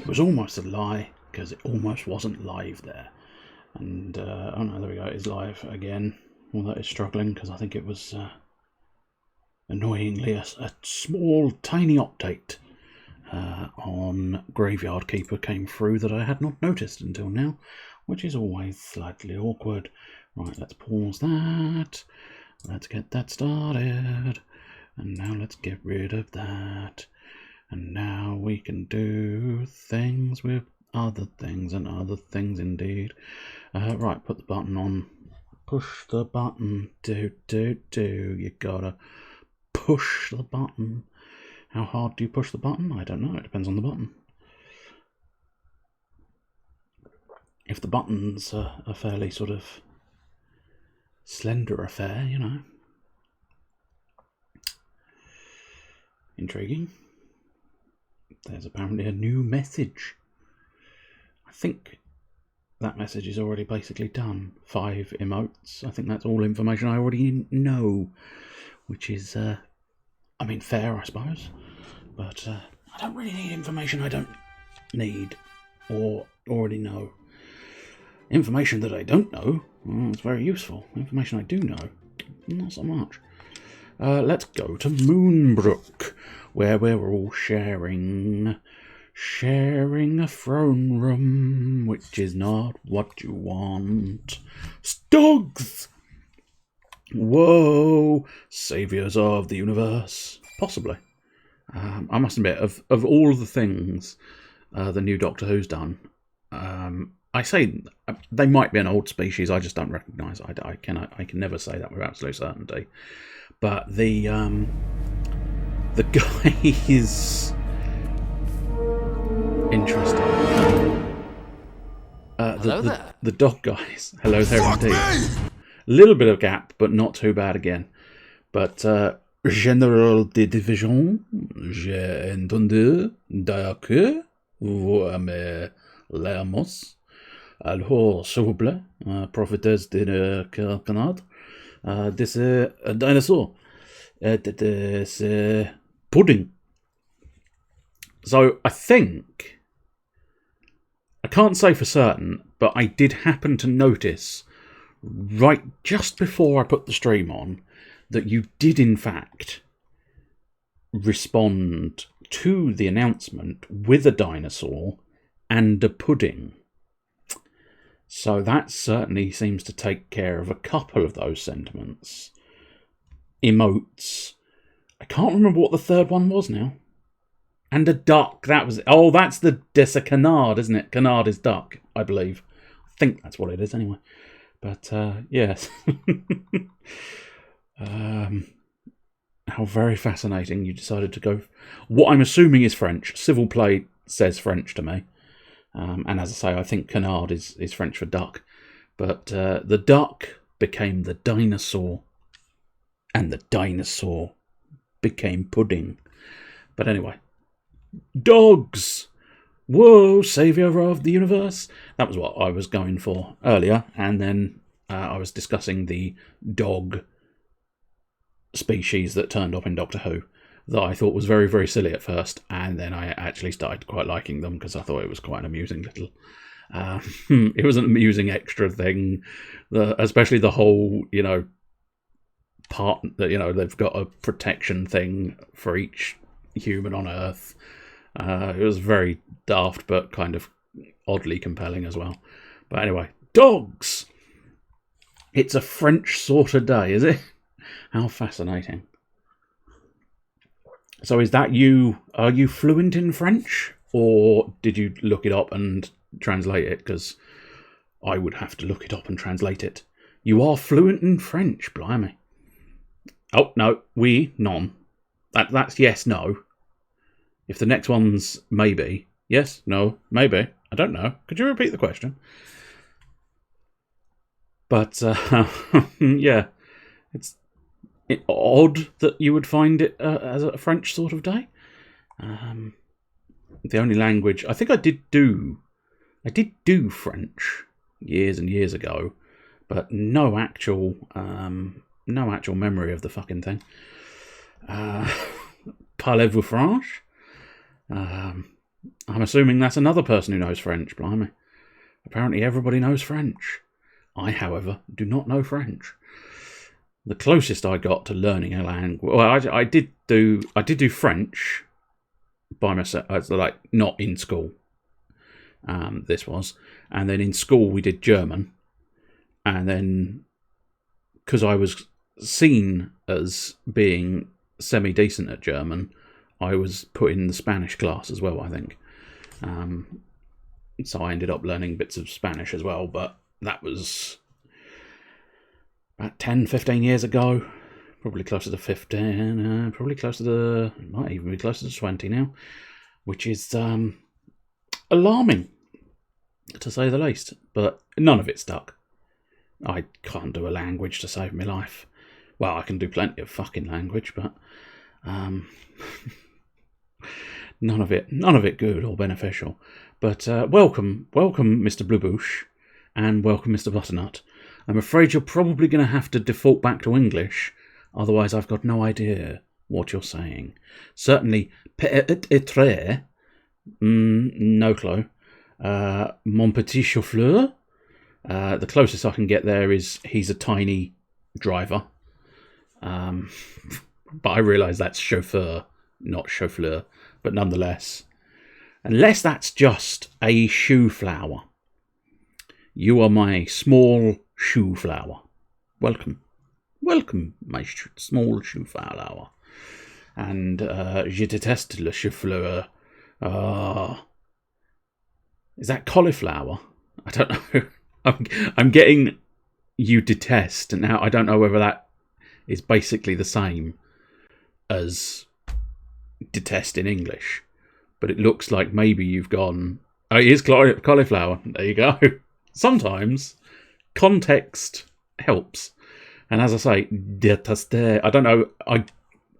was almost a lie, because it almost wasn't live there. And, oh no, there we go, it is live again. Well, that is struggling, because I think it was, annoyingly, a small, tiny update on Graveyard Keeper came through that I had not noticed until now, which is always slightly awkward. Right, let's pause that. Let's get that started. And now let's get rid of that. And now we can do things with other things and other things indeed. Right, put the button on. Push the button. Do. You gotta push the button. How hard do you push the button? I don't know. It depends on the button. If the button's a fairly sort of slender affair, you know. Intriguing. There's apparently a new message. I think that message is already basically done. 5 emotes. I think that's all information I already know. Which is, I mean, fair, I suppose. But I don't really need information I don't need or already know. Information that I don't know, well, it's very useful. Information I do know, not so much. Let's go to Moonbrook, where we're all sharing a throne room, which is not what you want. Stogs! Whoa! Saviours of the universe. Possibly. I must admit, of all the things the new Doctor Who's done, I say they might be an old species. I just don't recognise. I can never say that with absolute certainty. But the guy is interesting. Hello there. The dog guys. Hello there indeed. A little bit of gap, but not too bad again. But General de Division, j'ai entendu dire que vous aimez l'hermos. Alors, s'il vous plaît, profitez de canard. This is a dinosaur. This is pudding. So I think, I can't say for certain, but I did happen to notice right just before I put the stream on that you did in fact respond to the announcement with a dinosaur and a pudding. So that certainly seems to take care of a couple of those sentiments. Emotes. I can't remember what the third one was now. And a duck. That was it. Oh, that's that's a canard, isn't it? Canard is duck, I believe. I think that's what it is anyway. But, yes. How very fascinating you decided to go. What I'm assuming is French. Civil Play says French to me. And as I say, I think canard is French for duck. But the duck became the dinosaur. And the dinosaur became pudding. But anyway. Dogs! Whoa, saviour of the universe. That was what I was going for earlier. And then I was discussing the dog species that turned up in Doctor Who that I thought was very, very silly at first. And then I actually started quite liking them because I thought it was quite an amusing little... it was an amusing extra thing. Especially the whole, part that, they've got a protection thing for each human on Earth. It was very daft, but kind of oddly compelling as well. But anyway, dogs! It's a French sort of day, is it? How fascinating. So is that you? Are you fluent in French? Or did you look it up and translate it? Because I would have to look it up and translate it. You are fluent in French, blimey. Oh, no, oui, non. That's yes, no. If the next one's maybe, yes, no, maybe, I don't know. Could you repeat the question? But, yeah, it's odd that you would find it as a French sort of day. The only language, I think I did do French years and years ago, but no actual memory of the fucking thing. Parlez-vous French? I'm assuming that's another person who knows French, blimey. Apparently everybody knows French. I, however, do not know French. The closest I got to learning a language... Well, I did do French by myself, like, not in school. This was. And then in school we did German. And then, because I was seen as being semi-decent at German, I was put in the Spanish class as well, I think. So I ended up learning bits of Spanish as well, but that was about 10, 15 years ago. Probably closer to 15, probably closer to, might even be closer to 20 now, which is alarming, to say the least. But none of it stuck. I can't do a language to save my life. Well, I can do plenty of fucking language, but none of it good or beneficial. But welcome, Mr. Blueboosh, and welcome, Mr. Butternut. I'm afraid you're probably going to have to default back to English, otherwise I've got no idea what you're saying. Certainly, peut-être, no clue. Mon petit chauffeur. The closest I can get there is he's a tiny driver. But I realise that's chauffeur, not chauffeur. But nonetheless, unless that's just a shoe flower, you are my small shoe flower. Welcome, my small shoe flower. And je déteste le chou fleur. Is that cauliflower? I don't know. I'm getting you detest, and now I don't know whether that is basically the same as detest in English, but it looks like maybe you've gone, oh, it is cauliflower. There you go. Sometimes context helps, and as I say, détester. I don't know.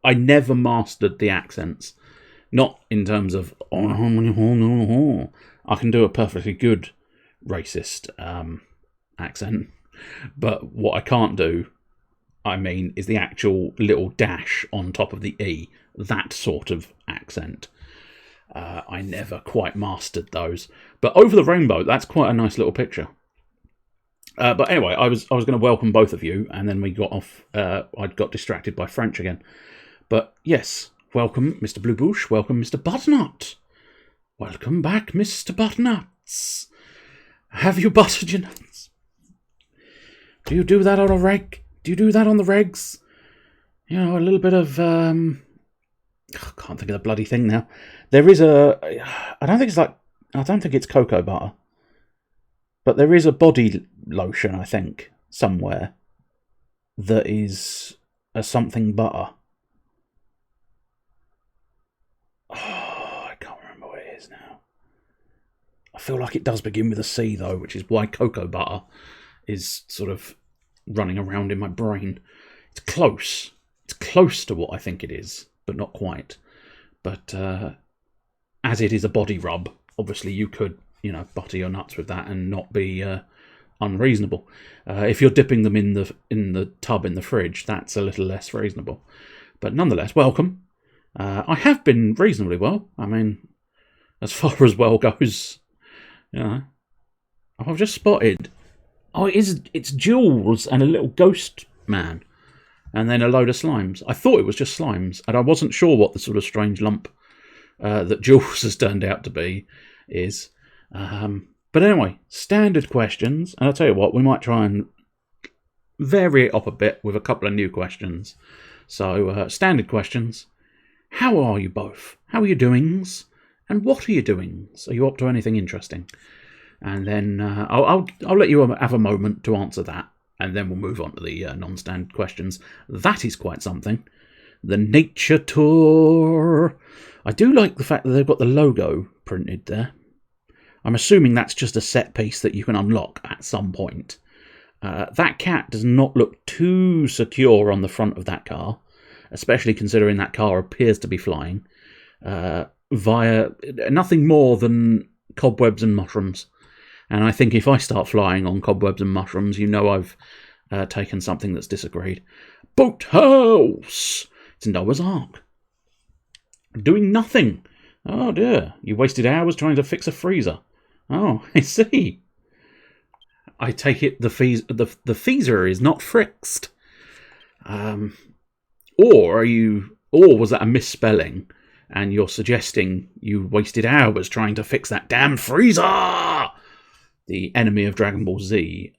I never mastered the accents, not in terms of. I can do a perfectly good racist accent, but what I can't do, is the actual little dash on top of the E, that sort of accent. I never quite mastered those. But Over the Rainbow, that's quite a nice little picture. But anyway, I was going to welcome both of you, and then we got off. I got distracted by French again. But yes, welcome, Mr. Blueboosh. Welcome, Mr. Butternut. Welcome back, Mr. Butternuts. Have you buttered your nuts? Do you do that on a reg? Do you do that on the regs? You know, a little bit of I can't think of the bloody thing now. There is I don't think it's cocoa butter. But there is a body lotion, I think, somewhere that is a something butter. Oh, I can't remember what it is now. I feel like it does begin with a C, though, which is why cocoa butter is sort of running around in my brain. It's close. It's close to what I think it is, but not quite. But as it is a body rub, obviously you could, butter your nuts with that and not be unreasonable. If you're dipping them in the tub in the fridge, that's a little less reasonable. But nonetheless, welcome. I have been reasonably well. As far as well goes, I've just spotted. Oh, it's Jules and a little ghost man, and then a load of slimes. I thought it was just slimes, and I wasn't sure what the sort of strange lump that Jules has turned out to be is. But anyway, standard questions, and I'll tell you what, we might try and vary it up a bit with a couple of new questions. So, standard questions. How are you both? How are you doings? And what are you doings? Are you up to anything interesting? And then I'll let you have a moment to answer that, and then we'll move on to the non-standard questions. That is quite something. The Nature Tour. I do like the fact that they've got the logo printed there. I'm assuming that's just a set piece that you can unlock at some point. That cat does not look too secure on the front of that car, especially considering that car appears to be flying via nothing more than cobwebs and mushrooms. And I think if I start flying on cobwebs and mushrooms, I've taken something that's disagreed. Boathouse! It's Noah's Ark. Doing nothing. Oh dear, you wasted hours trying to fix a freezer. Oh, I see. I take it the freezer is not fixed. Or was that a misspelling? And you're suggesting you wasted hours trying to fix that damn freezer? The enemy of Dragon Ball Z,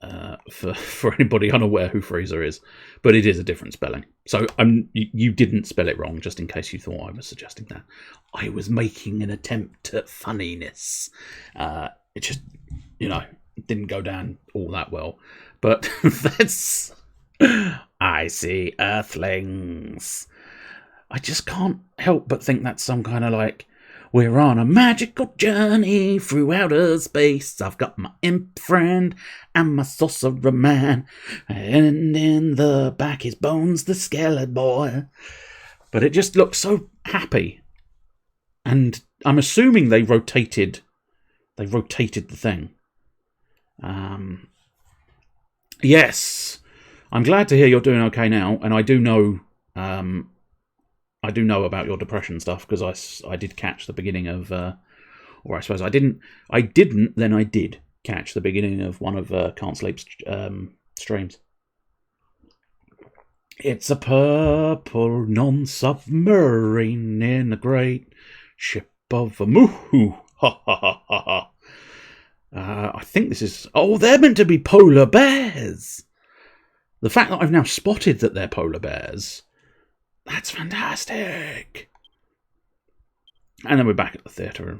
for anybody unaware who Freezer is, but it is a different spelling. So you didn't spell it wrong, just in case you thought I was suggesting that. I was making an attempt at funniness. It just, didn't go down all that well. But that's... I see Earthlings. I just can't help but think that's some kind of like... We're on a magical journey through outer space. I've got my imp friend and my sorcerer man. And in the back is Bones the skeleton boy. But it just looks so happy. And I'm assuming they rotated the thing. Yes. I'm glad to hear you're doing okay now. And I do know... I do know about your depression stuff because I did catch the beginning of, or I suppose I didn't, then I did catch the beginning of one of Can't Sleep's streams. It's a purple non-submarine in a great ship of a moo. Ha ha ha ha ha. I think this is, they're meant to be polar bears. The fact that I've now spotted that they're polar bears... That's fantastic. And then we're back at the theatre.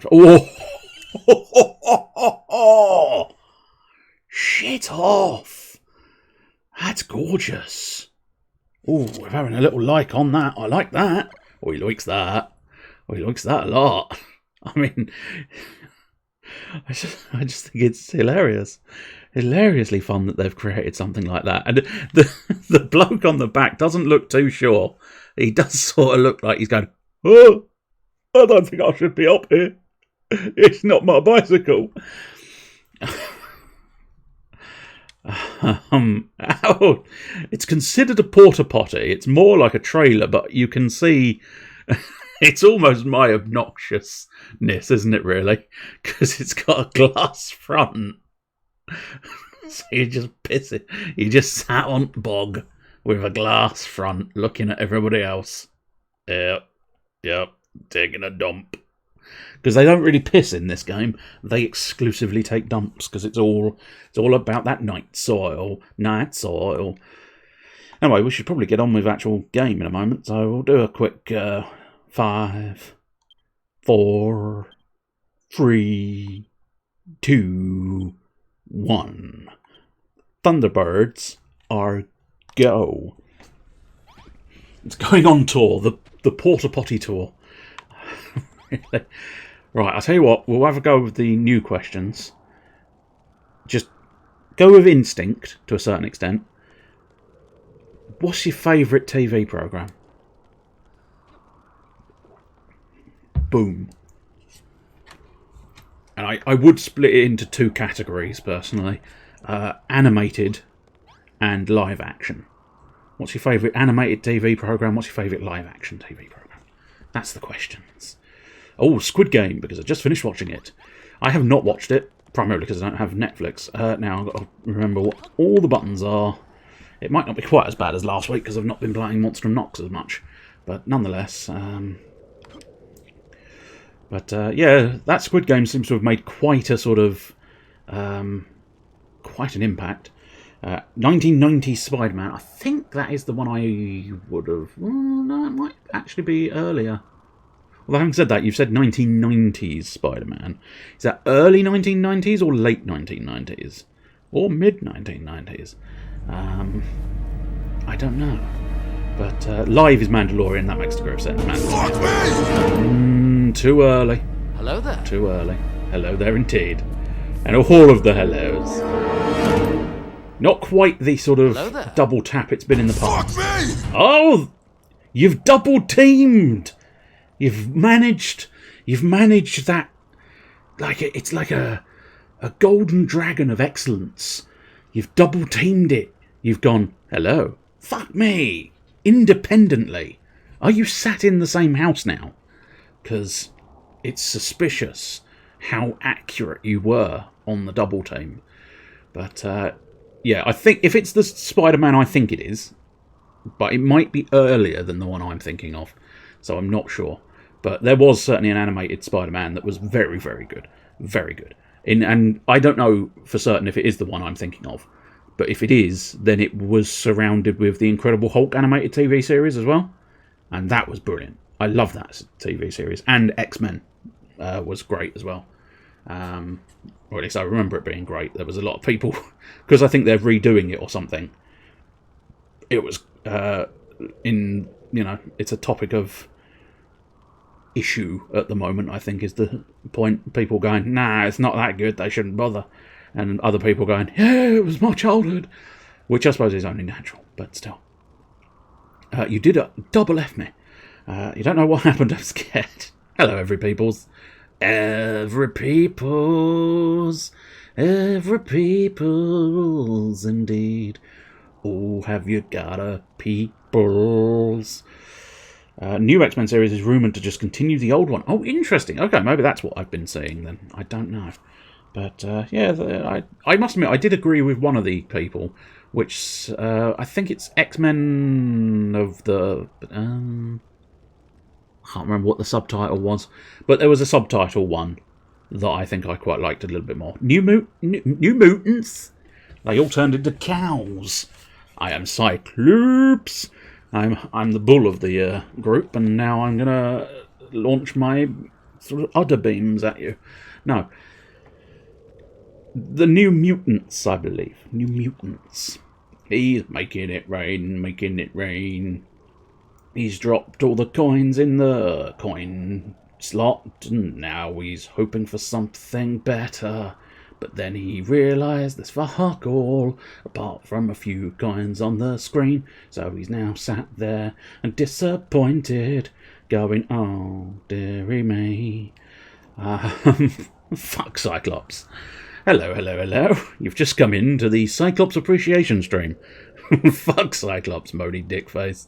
Shit off. That's gorgeous. Oh, we're having a little like on that. I like that. Oh, he likes that. Oh, he likes that a lot. I mean, I just think it's hilarious. Hilariously fun that they've created something like that. And the bloke on the back doesn't look too sure. He does sort of look like he's going, oh, I don't think I should be up here. It's not my bicycle. It's considered a porta potty. It's more like a trailer, but you can see it's almost my obnoxiousness, isn't it, really? Because it's got a glass front. So you just piss it. You just sat on bog with a glass front looking at everybody else. Yep, taking a dump. Because they don't really piss in this game. They exclusively take dumps because it's all about that night soil. Anyway, we should probably get on with actual game in a moment. So we'll do a quick 5, 4, 3, 2, 1. Thunderbirds are go. It's going on tour, the Porta Potty tour. Really? Right, I'll tell you what, we'll have a go with the new questions. Just go with instinct to a certain extent. What's your favourite TV programme? Boom. And I would split it into two categories, personally. Animated and live action. What's your favourite animated TV programme? What's your favourite live action TV programme? That's the questions. Oh, Squid Game, because I just finished watching it. I have not watched it, primarily because I don't have Netflix. Now I've got to remember what all the buttons are. It might not be quite as bad as last week because I've not been playing Monster & Nox as much. But nonetheless... yeah, that Squid Game seems to have made quite a sort of... quite an impact. 1990 Spider-Man. I think that is the one I would have... Well, no, it might actually be earlier. Well, having said that, you've said 1990s Spider-Man. Is that early 1990s or late 1990s? Or mid-1990s? I don't know. But live is Mandalorian. That makes the great sense. Too early. Hello there. Too early. Hello there indeed. And all of the hellos. Not quite the sort of double tap it's been in the past. Oh! You've double teamed! You've managed that, like it's like a golden dragon of excellence. You've double teamed it. You've gone, hello, fuck me, independently. Are you sat in the same house now? Because it's suspicious how accurate you were on the double team. But yeah, I think if it's the Spider-Man I think it is, but it might be earlier than the one I'm thinking of, so I'm not sure. But there was certainly an animated Spider-Man that was very, very good. Very good. And I don't know for certain if it is the one I'm thinking of, but if it is, then it was surrounded with the Incredible Hulk animated TV series as well, and that was brilliant. I love that TV series. And X-Men was great as well. Or at least I remember it being great. There was a lot of people, because I think they're redoing it or something. It was it's a topic of issue at the moment, I think, is the point. People going, nah, it's not that good, they shouldn't bother. And other people going, yeah, it was my childhood. Which I suppose is only natural, but still. You did a double F me. You don't know what happened, I'm scared. Hello, every peoples. Every peoples indeed. Oh, have you got a peoples? New X-Men series is rumoured to just continue the old one. Oh, interesting. Okay, maybe that's what I've been seeing then. I don't know. But, yeah, I must admit, I did agree with one of the people, which I think it's X-Men of the... I can't remember what the subtitle was, but there was a subtitle one that I think I quite liked a little bit more. New Mutants? They all turned into cows. I am Cyclops. I'm the bull of the group, and now I'm going to launch my sort of udder beams at you. No. The New Mutants, I believe. New Mutants. He's making it rain, making it rain. He's dropped all the coins in the coin slot, and now he's hoping for something better. But then he realised there's fuck all, apart from a few coins on the screen. So he's now sat there and disappointed, going, oh, dearie me. Fuck Cyclops. Hello, hello, hello. You've just come into the Cyclops appreciation stream. Fuck Cyclops, moany dickface.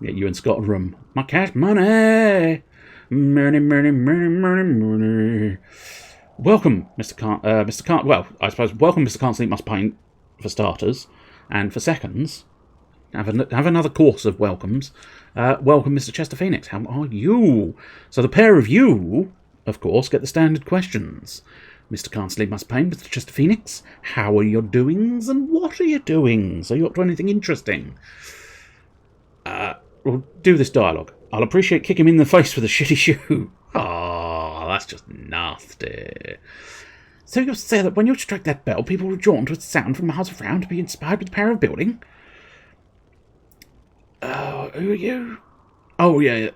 Get you and Scott a room. My cash money. Money, money, money, money, money. Welcome, Mr. Can't. Well, I suppose welcome, Mr. Can't Sleep Must Paint, for starters, and for seconds. Have another course of welcomes. Welcome, Mr. Chester Phoenix. How are you? So the pair of you, of course, get the standard questions. Mr. Can't Sleep Must Paint, Mr. Chester Phoenix. How are your doings, and what are you doing? Are you up to anything interesting? We'll do this dialogue. I'll appreciate kicking him in the face with a shitty shoe. Oh, that's just nasty. So you'll say that when you strike that bell, people will drawn to its sound from miles around to be inspired with the power of building? Who are you? Oh, yeah,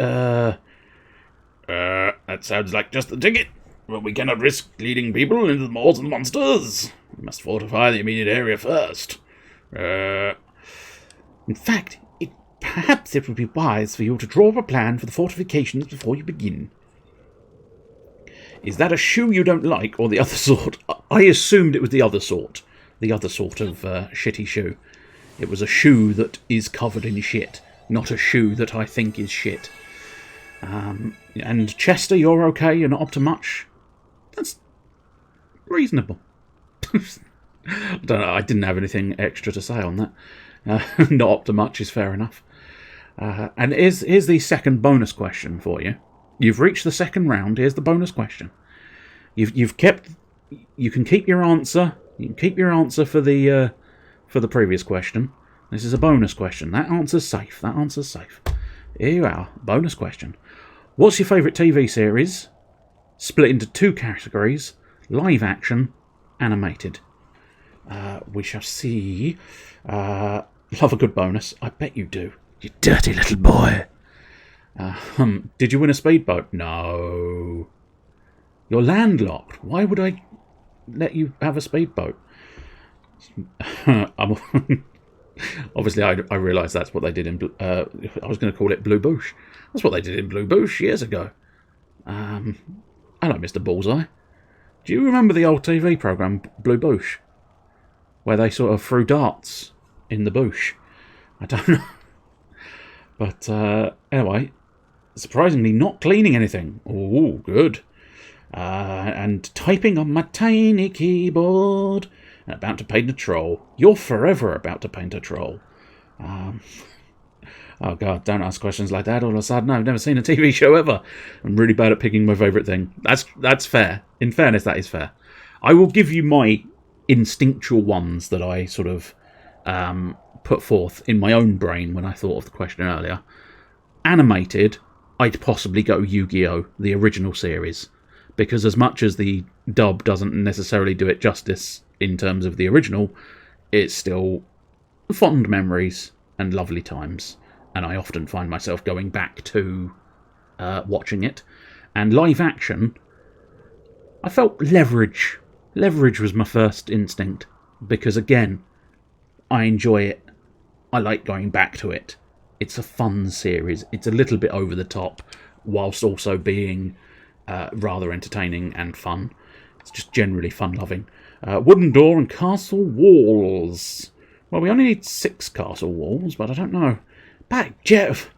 that sounds like just the ticket. But we cannot risk leading people into the maws of the monsters. We must fortify the immediate area first. In fact, perhaps it would be wise for you to draw up a plan for the fortifications before you begin. Is that a shoe you don't like, or the other sort? I assumed it was the other sort. The other sort of shitty shoe. It was a shoe that is covered in shit, not a shoe that I think is shit. And Chester, you're okay? You're not up to much? That's reasonable. I don't know, I didn't have anything extra to say on that. Not up to much is fair enough. And here's the second bonus question for you. You've reached the second round. Here's the bonus question. You can keep your answer. You can keep your answer for the previous question. This is a bonus question. That answer's safe. That answer's safe. Here you are. Bonus question. What's your favourite TV series? Split into two categories: live action, animated. We shall see. Love a good bonus. I bet you do. You dirty little boy. Did you win a speedboat? No. You're landlocked. Why would I let you have a speedboat? Obviously, I realise that's what they did in... I was going to call it Blue Bush. That's what they did in Blue Bush years ago. Hello, Mr. Bullseye. Do you remember the old TV programme, Blue Bush? Where they sort of threw darts in the bush? I don't know. But anyway, surprisingly not cleaning anything. Oh, good. And typing on my tiny keyboard. And about to paint a troll. You're forever about to paint a troll. Oh God, don't ask questions like that all of a sudden. I've never seen a TV show ever. I'm really bad at picking my favourite thing. That's fair. In fairness, that is fair. I will give you my instinctual ones that I sort of put forth in my own brain when I thought of the question earlier. Animated, I'd possibly go Yu-Gi-Oh! The original series. Because as much as the dub doesn't necessarily do it justice in terms of the original, it's still fond memories and lovely times. And I often find myself going back to watching it. And live action, I felt Leverage. Leverage was my first instinct. Because again, I enjoy it. I like going back to it. It's a fun series. It's a little bit over the top, whilst also being rather entertaining and fun. It's just generally fun-loving. Wooden door and castle walls. Well, we only need 6 castle walls, but I don't know. By Jove!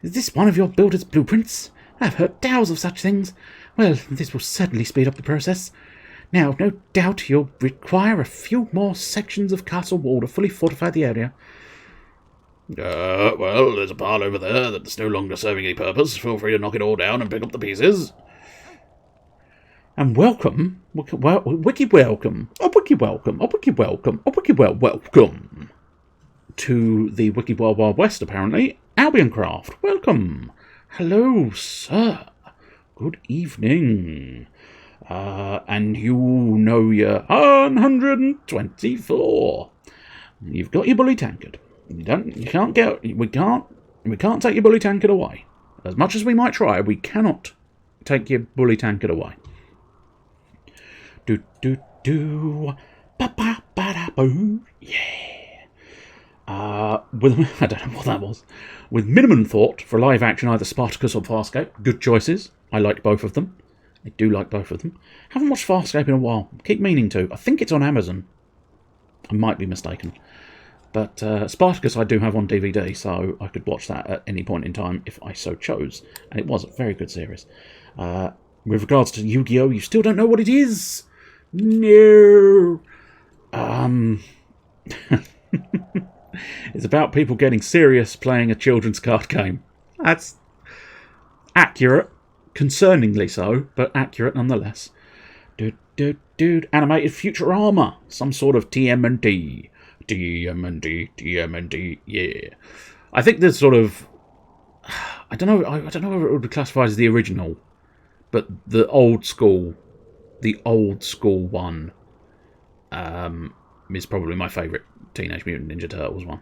Is this one of your builder's blueprints? I've heard tales of such things. Well, this will certainly speed up the process. Now, no doubt you'll require a few more sections of castle wall to fully fortify the area. Well, there's a pile over there that's no longer serving any purpose. Feel free to knock it all down and pick up the pieces. And welcome, wiki welcome, a wiki welcome, a wiki welcome, a wiki welcome to the Wiki Wild Wild West, apparently. Albion Craft, welcome. Hello, sir. Good evening. And you know you're 124. You've got your bully tankard. We can't take your bully tankard away. As much as we might try, we cannot take your bully tankard away. Do do do, ba ba ba da boo, yeah. I don't know what that was. With minimum thought for live action, either Spartacus or Farscape. Good choices. I like both of them. I do like both of them. Haven't watched Farscape in a while. Keep meaning to. I think it's on Amazon. I might be mistaken. But Spartacus I do have on DVD, so I could watch that at any point in time if I so chose. And it was a very good series. With regards to Yu-Gi-Oh!, you still don't know what it is? No. It's about people getting serious playing a children's card game. That's accurate. Concerningly so, but accurate nonetheless. Dude. Animated Futurama. Some sort of TMNT. TMNT, yeah. I think there's sort of... I don't know whether it would be classified as the original, but the old school one is probably my favourite Teenage Mutant Ninja Turtles one.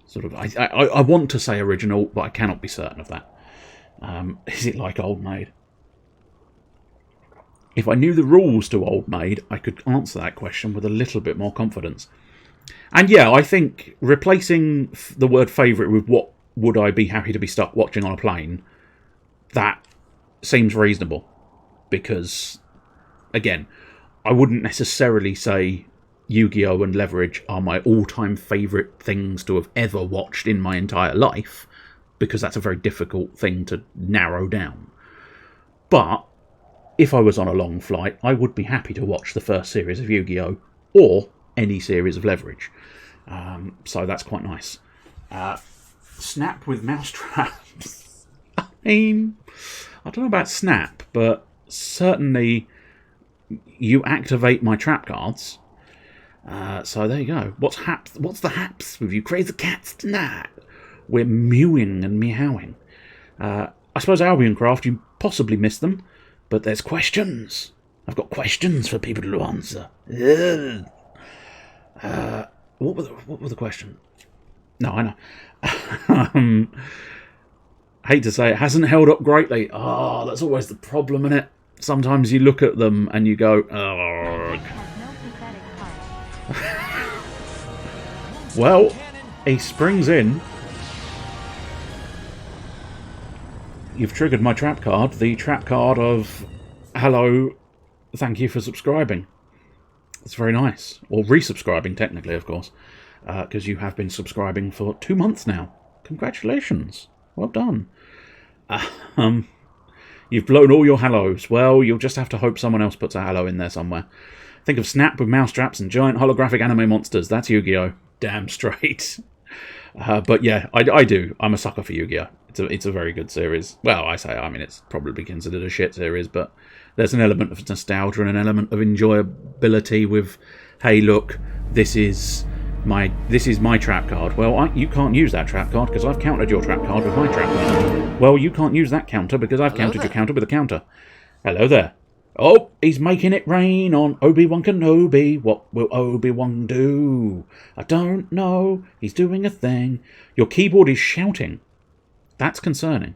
Sort of, I want to say original, but I cannot be certain of that. Is it like Old Maid? If I knew the rules to Old Maid, I could answer that question with a little bit more confidence. And yeah, I think replacing the word favourite with what would I be happy to be stuck watching on a plane, that seems reasonable. Because, again, I wouldn't necessarily say Yu-Gi-Oh! And Leverage are my all-time favourite things to have ever watched in my entire life, because that's a very difficult thing to narrow down. But if I was on a long flight, I would be happy to watch the first series of Yu-Gi-Oh! Or any series of Leverage. So that's quite nice. Snap with mousetraps. I mean, I don't know about Snap, but certainly you activate my trap cards. So there you go. What's the haps with you crazy cats tonight? We're mewing and meowing. I suppose Albion Craft, you possibly missed them, but there's questions. I've got questions for people to answer. What were the questions? No, I know. Hate to say it hasn't held up greatly. Oh, that's always the problem, isn't it? Sometimes you look at them and you go, oh. Well, he springs in. You've triggered my trap card. The trap card of, hello, thank you for subscribing. It's very nice. Or resubscribing, technically, of course. Because you have been subscribing for 2 months now. Congratulations. Well done. You've blown all your halos. Well, you'll just have to hope someone else puts a halo in there somewhere. Think of Snap with mousetraps and giant holographic anime monsters. That's Yu-Gi-Oh! Damn straight. But yeah, I do. I'm a sucker for Yu-Gi-Oh! It's a very good series. Well, I mean, it's probably considered a shit series, but there's an element of nostalgia and an element of enjoyability with, hey, look, this is my trap card. Well, you can't use that trap card because I've countered your trap card with my trap card. Well, you can't use that counter because I've countered your counter with a counter. Hello there. Oh, he's making it rain on Obi-Wan Kenobi. What will Obi-Wan do? I don't know. He's doing a thing. Your keyboard is shouting. That's concerning.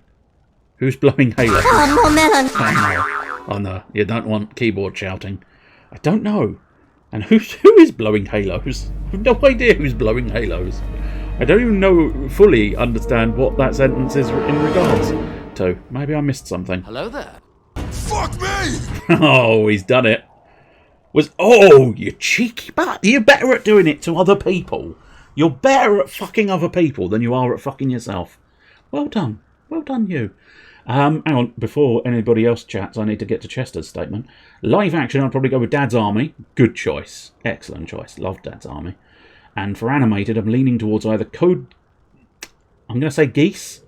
Who's blowing halos? Oh no, you don't want keyboard shouting. I don't know. And who is blowing halos? I have no idea who's blowing halos. I don't even fully understand what that sentence is in regards to. Maybe I missed something. Hello there. Fuck me! Oh, he's done it. Oh, you cheeky butt. You're better at doing it to other people. You're better at fucking other people than you are at fucking yourself. Well done. Well done, you. Hang on, before anybody else chats, I need to get to Chester's statement. Live action, I'd probably go with Dad's Army. Good choice. Excellent choice. Love Dad's Army. And for animated, I'm leaning towards either Code... I'm going to say Geese.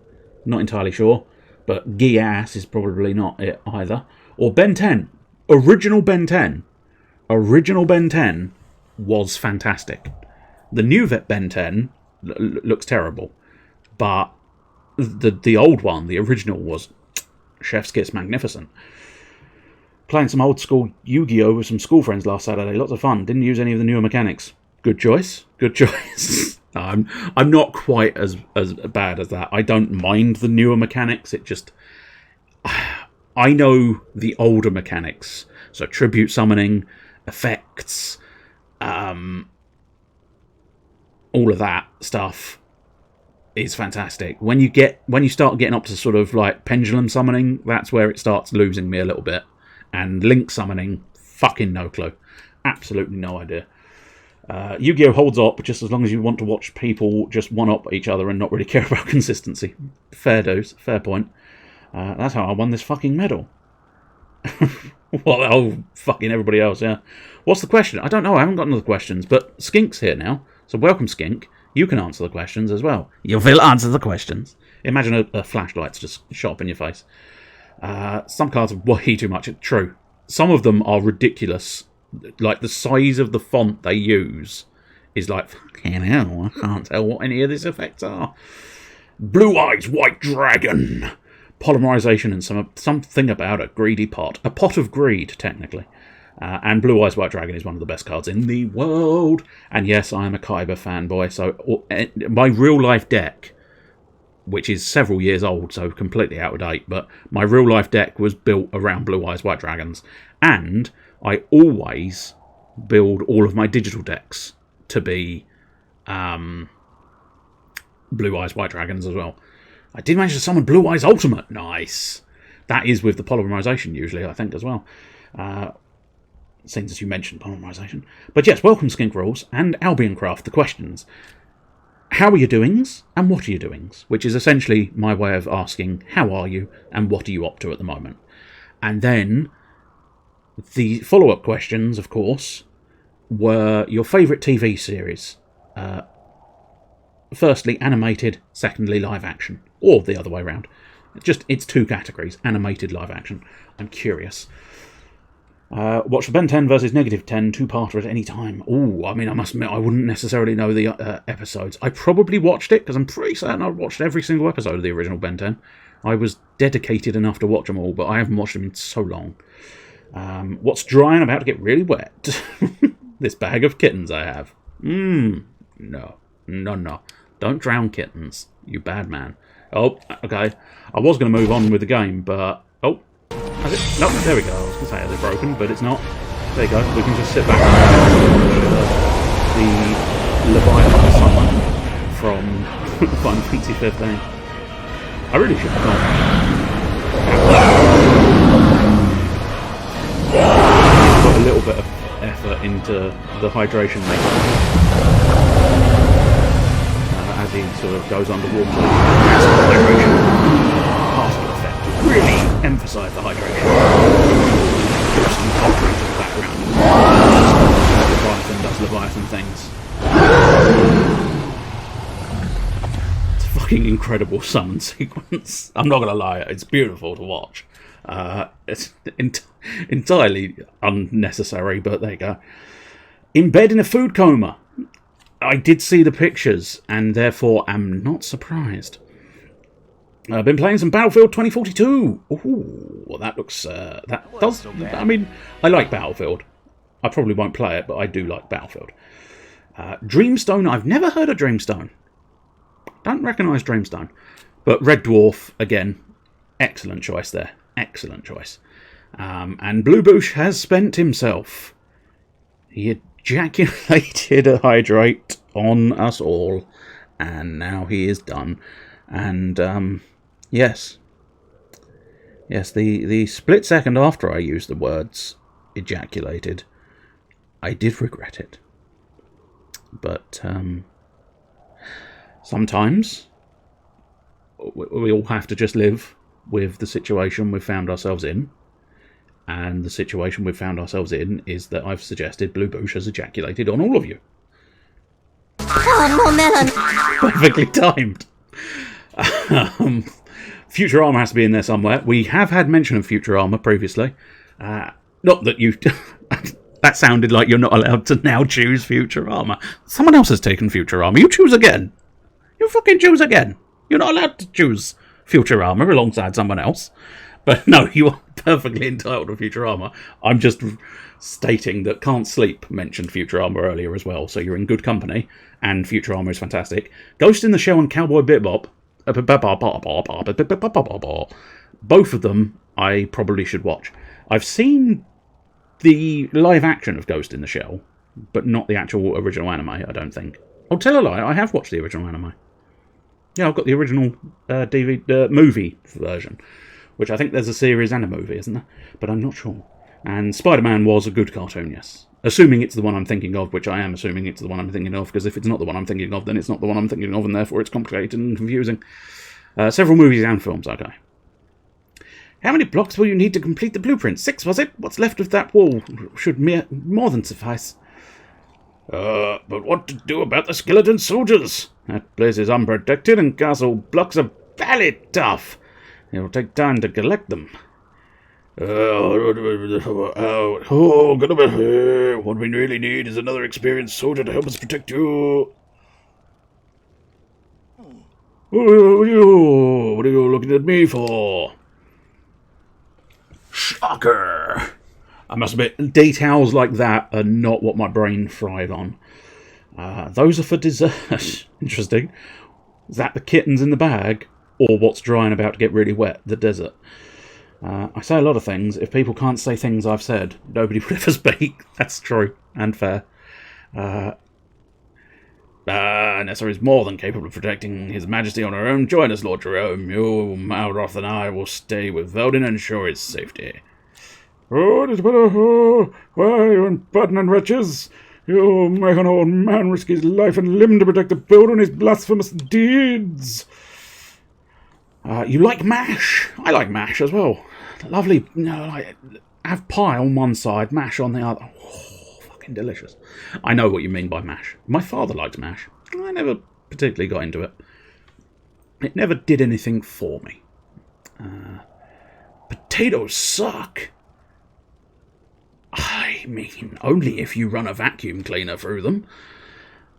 Not entirely sure. But Geass is probably not it either. Or Ben 10. Original Ben 10. Original Ben 10 was fantastic. The new Ben 10 looks terrible. But the old one, the original, was chef's kiss magnificent. Playing some old school Yu-Gi-Oh! With some school friends last Saturday. Lots of fun. Didn't use any of the newer mechanics. Good choice. Good choice. I'm not quite as bad as that. I don't mind the newer mechanics. It just... I know the older mechanics. So tribute summoning, effects, all of that stuff is fantastic. When you start getting up to sort of like pendulum summoning, that's where it starts losing me a little bit. And link summoning, fucking no clue. Absolutely no idea. Yu-Gi-Oh! Holds up just as long as you want to watch people just one-up each other and not really care about consistency. Fair dues, fair point. That's how I won this fucking medal. Well, fucking everybody else, yeah. What's the question? I don't know, I haven't got none of the questions, but Skink's here now. So welcome, Skink. You can answer the questions as well. You'll answer the questions. Imagine a flashlight's just shot up in your face. Some cards are way too much. True. Some of them are ridiculous. Like, the size of the font they use is like, fucking hell, I can't tell what any of these effects are. Blue Eyes White Dragon. Polymerization and something about a greedy pot. A pot of greed, technically. And Blue Eyes White Dragon is one of the best cards in the world. And yes, I am a Kaiba fanboy, so my real-life deck, which is several years old, so completely out of date, but my real-life deck was built around Blue Eyes White Dragons. And I always build all of my digital decks to be Blue Eyes White Dragons as well. I did manage to summon Blue Eyes Ultimate. Nice. That is with the polymerization usually, I think, as well. Since you mentioned polymerization. But yes, welcome Skink Rules and Albion Craft, the questions. How are your doings and what are your doings? Which is essentially my way of asking, how are you and what are you up to at the moment? And then the follow-up questions, of course, were your favourite TV series. Firstly, animated. Secondly, live action. Or the other way around. It's two categories. Animated, live action. I'm curious. Watch the Ben 10 versus Negative 10 two-parter at any time. Ooh, I mean, I must admit, I wouldn't necessarily know the episodes. I probably watched it, because I'm pretty certain I watched every single episode of the original Ben 10. I was dedicated enough to watch them all, but I haven't watched them in so long. What's dry and about to get really wet? This bag of kittens I have. No. Don't drown kittens, you bad man. Oh, okay. I was going to move on with the game, but... Oh, has it? No, there we go. I was going to say, is it broken? But it's not. There you go. We can just sit back and watch the Leviathan summon from Final Fantasy 15. I really should have gone. Put a little bit of effort into the hydration mix. As he sort of goes underwater. Hydration. Particle emphasise the hydration. Put some opera into the background. Leviathan does Leviathan things. It's a fucking incredible summon sequence. I'm not going to lie, it's beautiful to watch. It's entirely unnecessary, but there you go. In bed in a food coma. I did see the pictures, and therefore am not surprised. I've been playing some Battlefield 2042. Ooh, that looks... that does... I mean, I like Battlefield. I probably won't play it, but I do like Battlefield. Dreamstone. I've never heard of Dreamstone. Don't recognise Dreamstone. But Red Dwarf, again, excellent choice there. Excellent choice. And Blue Boosh has spent himself. He ejaculated a hydrate on us all, and now he is done. And yes, the split second after I used the words ejaculated, I did regret it. But sometimes we all have to just live with the situation we've found ourselves in. And the situation we've found ourselves in is that I've suggested Blue Boosh has ejaculated on all of you. Perfectly timed. Futurama has to be in there somewhere. We have had mention of Futurama previously. Not that you... that sounded like you're not allowed to now choose Futurama. Someone else has taken Futurama. You choose again. You fucking choose again. You're not allowed to choose Futurama alongside someone else. But no, you are perfectly entitled to Futurama. I'm just stating that Can't Sleep mentioned Futurama earlier as well, so you're in good company, and Futurama is fantastic. Ghost in the Shell and Cowboy Bebop, both of them I probably should watch. I've seen the live action of Ghost in the Shell, but not the actual original anime, I don't think. I'll tell a lie, I have watched the original anime. Yeah, I've got the original movie version, which I think there's a series and a movie, isn't there? But I'm not sure. And Spider-Man was a good cartoon, yes. Assuming it's the one I'm thinking of, which I am assuming it's the one I'm thinking of, because if it's not the one I'm thinking of, then it's not the one I'm thinking of, and therefore it's complicated and confusing. Several movies and films, okay. How many blocks will you need to complete the blueprint? 6, was it? What's left of that wall should more than suffice. But what to do about the skeleton soldiers? That place is unprotected, and castle blocks are very tough. It will take time to collect them. What we really need is another experienced soldier to help us protect you. What are you looking at me for? Shocker! I must admit, details like that are not what my brain fried on. Those are for dessert. Interesting. Is that the kittens in the bag? Or what's dry and about to get really wet? The desert. I say a lot of things. If people can't say things I've said, nobody would ever speak. That's true and fair. Nessa is more than capable of protecting His Majesty on her own. Join us, Lord Jerome. You, Malroth, and I will stay with Veldin and ensure his safety. Oh, it is better. Oh, why, you impertinent wretches! You make an old man risk his life and limb to protect the builder and his blasphemous deeds. You like MASH? I like MASH as well. Lovely, like, have pie on one side, MASH on the other. Oh, fucking delicious. I know what you mean by MASH. My father liked MASH. I never particularly got into it. It never did anything for me. Potatoes suck. I mean, only if you run a vacuum cleaner through them.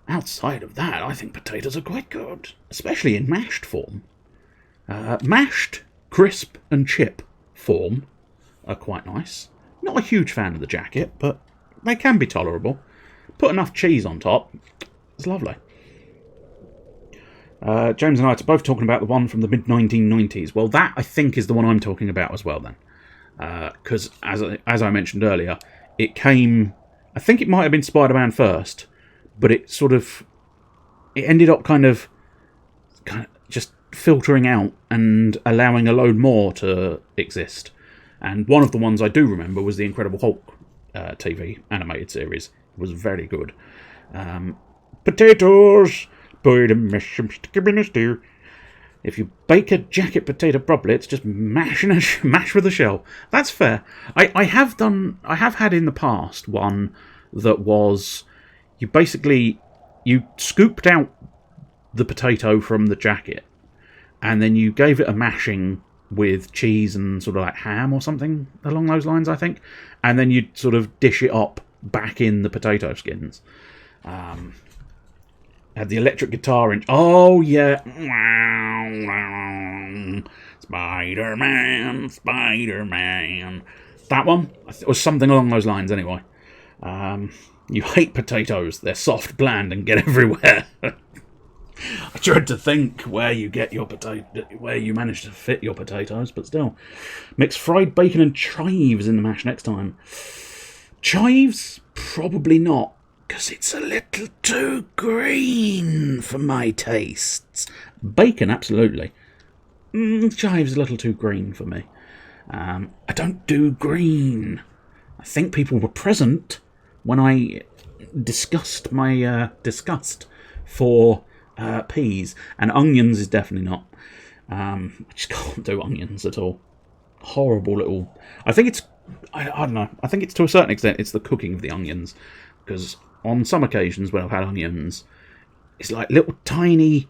Outside of that, I think potatoes are quite good, especially in mashed form. Mashed, crisp and chip form are quite nice. Not a huge fan of the jacket, but they can be tolerable. Put enough cheese on top, it's lovely. James and I are both talking about the one from the mid-1990s. Well, that, I think, is the one I'm talking about as well, then. Because, as I mentioned earlier, it came... I think it might have been Spider-Man first, but it sort of... It ended up kind of just filtering out and allowing a load more to exist. And one of the ones I do remember was the Incredible Hulk TV animated series. It was very good. Potatoes! Boiled and mashed and stick 'em in a stew. If you bake a jacket potato properly, it's just mash with a shell. That's fair. I have had in the past one that was you scooped out the potato from the jacket, and then you gave it a mashing with cheese and sort of like ham or something along those lines, I think, and then you'd sort of dish it up back in the potato skins. Had the electric guitar in. Oh yeah, Spider-Man, Spider-Man. That one was something along those lines. Anyway, you hate potatoes. They're soft, bland, and get everywhere. I tried to think where you manage to fit your potatoes, but still. Mix fried bacon and chives in the mash next time. Chives? Probably not, because it's a little too green for my tastes. Bacon, absolutely. Chives a little too green for me. I don't do green. I think people were present when I discussed my disgust for peas, and onions is definitely not. I just can't do onions at all. Horrible little. I think it's. I don't know. I think it's to a certain extent it's the cooking of the onions, because on some occasions when I've had onions, it's like little tiny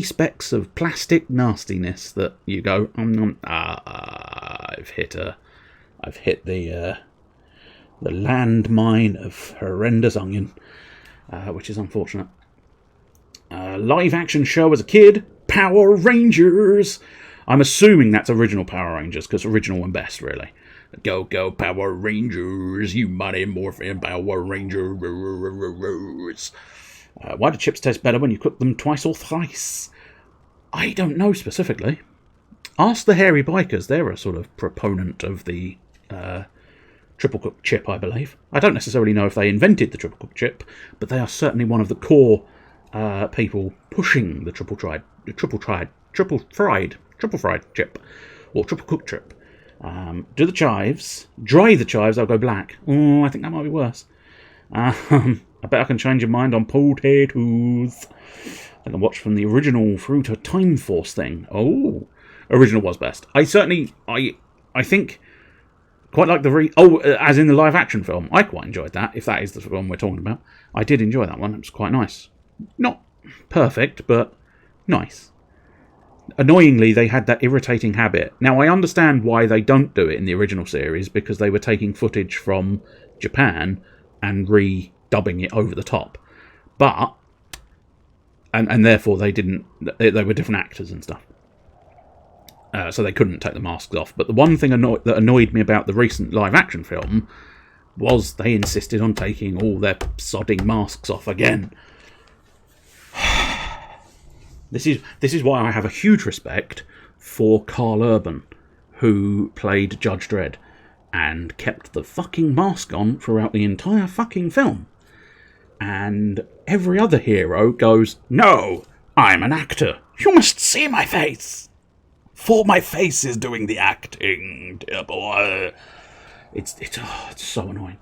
specks of plastic nastiness that you go, I've hit the landmine of horrendous onion, which is unfortunate. Live action show as a kid, Power Rangers. I'm assuming that's original Power Rangers, because original and best, really. Go, go, Power Rangers, you mighty morphin' Power Rangers. Why do chips taste better when you cook them twice or thrice? I don't know specifically. Ask the Hairy Bikers. They're a sort of proponent of the triple cooked chip, I believe. I don't necessarily know if they invented the triple cooked chip, but they are certainly one of the core people pushing the triple fried chip, or triple cooked chip. Do the chives. Dry the chives, they'll go black. Oh, I think that might be worse. I bet I can change your mind on potatoes. I can watch from the original through to Time Force thing. Oh, original was best. I think quite like as in the live action film. I quite enjoyed that, if that is the film we're talking about. I did enjoy that one. It was quite nice. Not perfect, but nice. Annoyingly, they had that irritating habit. Now, I understand why they don't do it in the original series, because they were taking footage from Japan and re-dubbing it over the top. But, and therefore they were different actors and stuff. So they couldn't take the masks off. But the one thing that annoyed me about the recent live-action film was they insisted on taking all their sodding masks off again. This is why I have a huge respect for Carl Urban, who played Judge Dredd and kept the fucking mask on throughout the entire fucking film. And every other hero goes, "No, I'm an actor. You must see my face. For my face is doing the acting, dear boy." It's so annoying.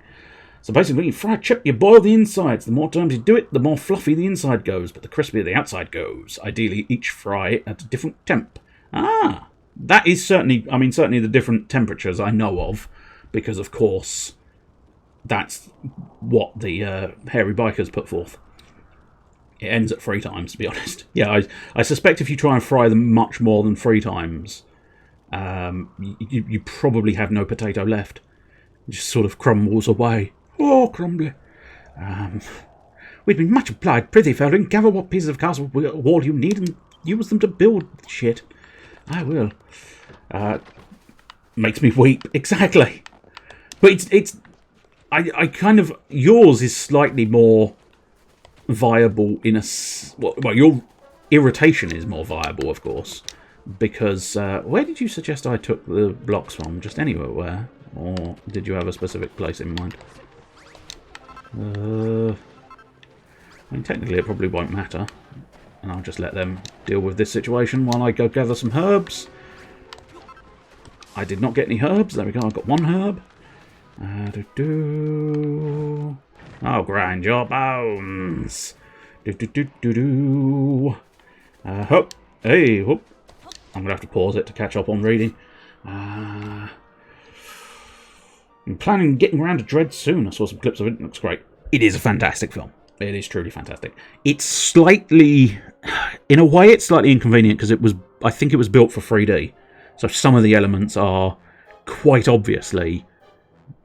So basically, when you fry a chip, you boil the insides. The more times you do it, the more fluffy the inside goes, but the crispier the outside goes. Ideally, each fry at a different temp. That is certainly the different temperatures I know of, because, of course, that's what the Hairy Bikers put forth. It ends at 3 times, to be honest. Yeah, I suspect if you try and fry them much more than 3 times, you probably have no potato left. It just sort of crumbles away. Oh, crumbly. We'd be much obliged, prithee, Felding. Gather what pieces of castle wall you need and use them to build shit. I will. Makes me weep. Exactly. But I kind of... Yours is slightly more viable in a... Well, your irritation is more viable, of course. Because... where did you suggest I took the blocks from? Just anywhere? Or did you have a specific place in mind? I mean, technically it probably won't matter. And I'll just let them deal with this situation while I go gather some herbs. I did not get any herbs. There we go, I've got 1 herb. I'll grind your bones. Hop. Hey, whoop. I'm going to have to pause it to catch up on reading. I'm planning on getting around to Dread soon. I saw some clips of it. It looks great. It is a fantastic film. It is truly fantastic. It's slightly, in a way, it's slightly inconvenient because I think it was built for 3D. So some of the elements are quite obviously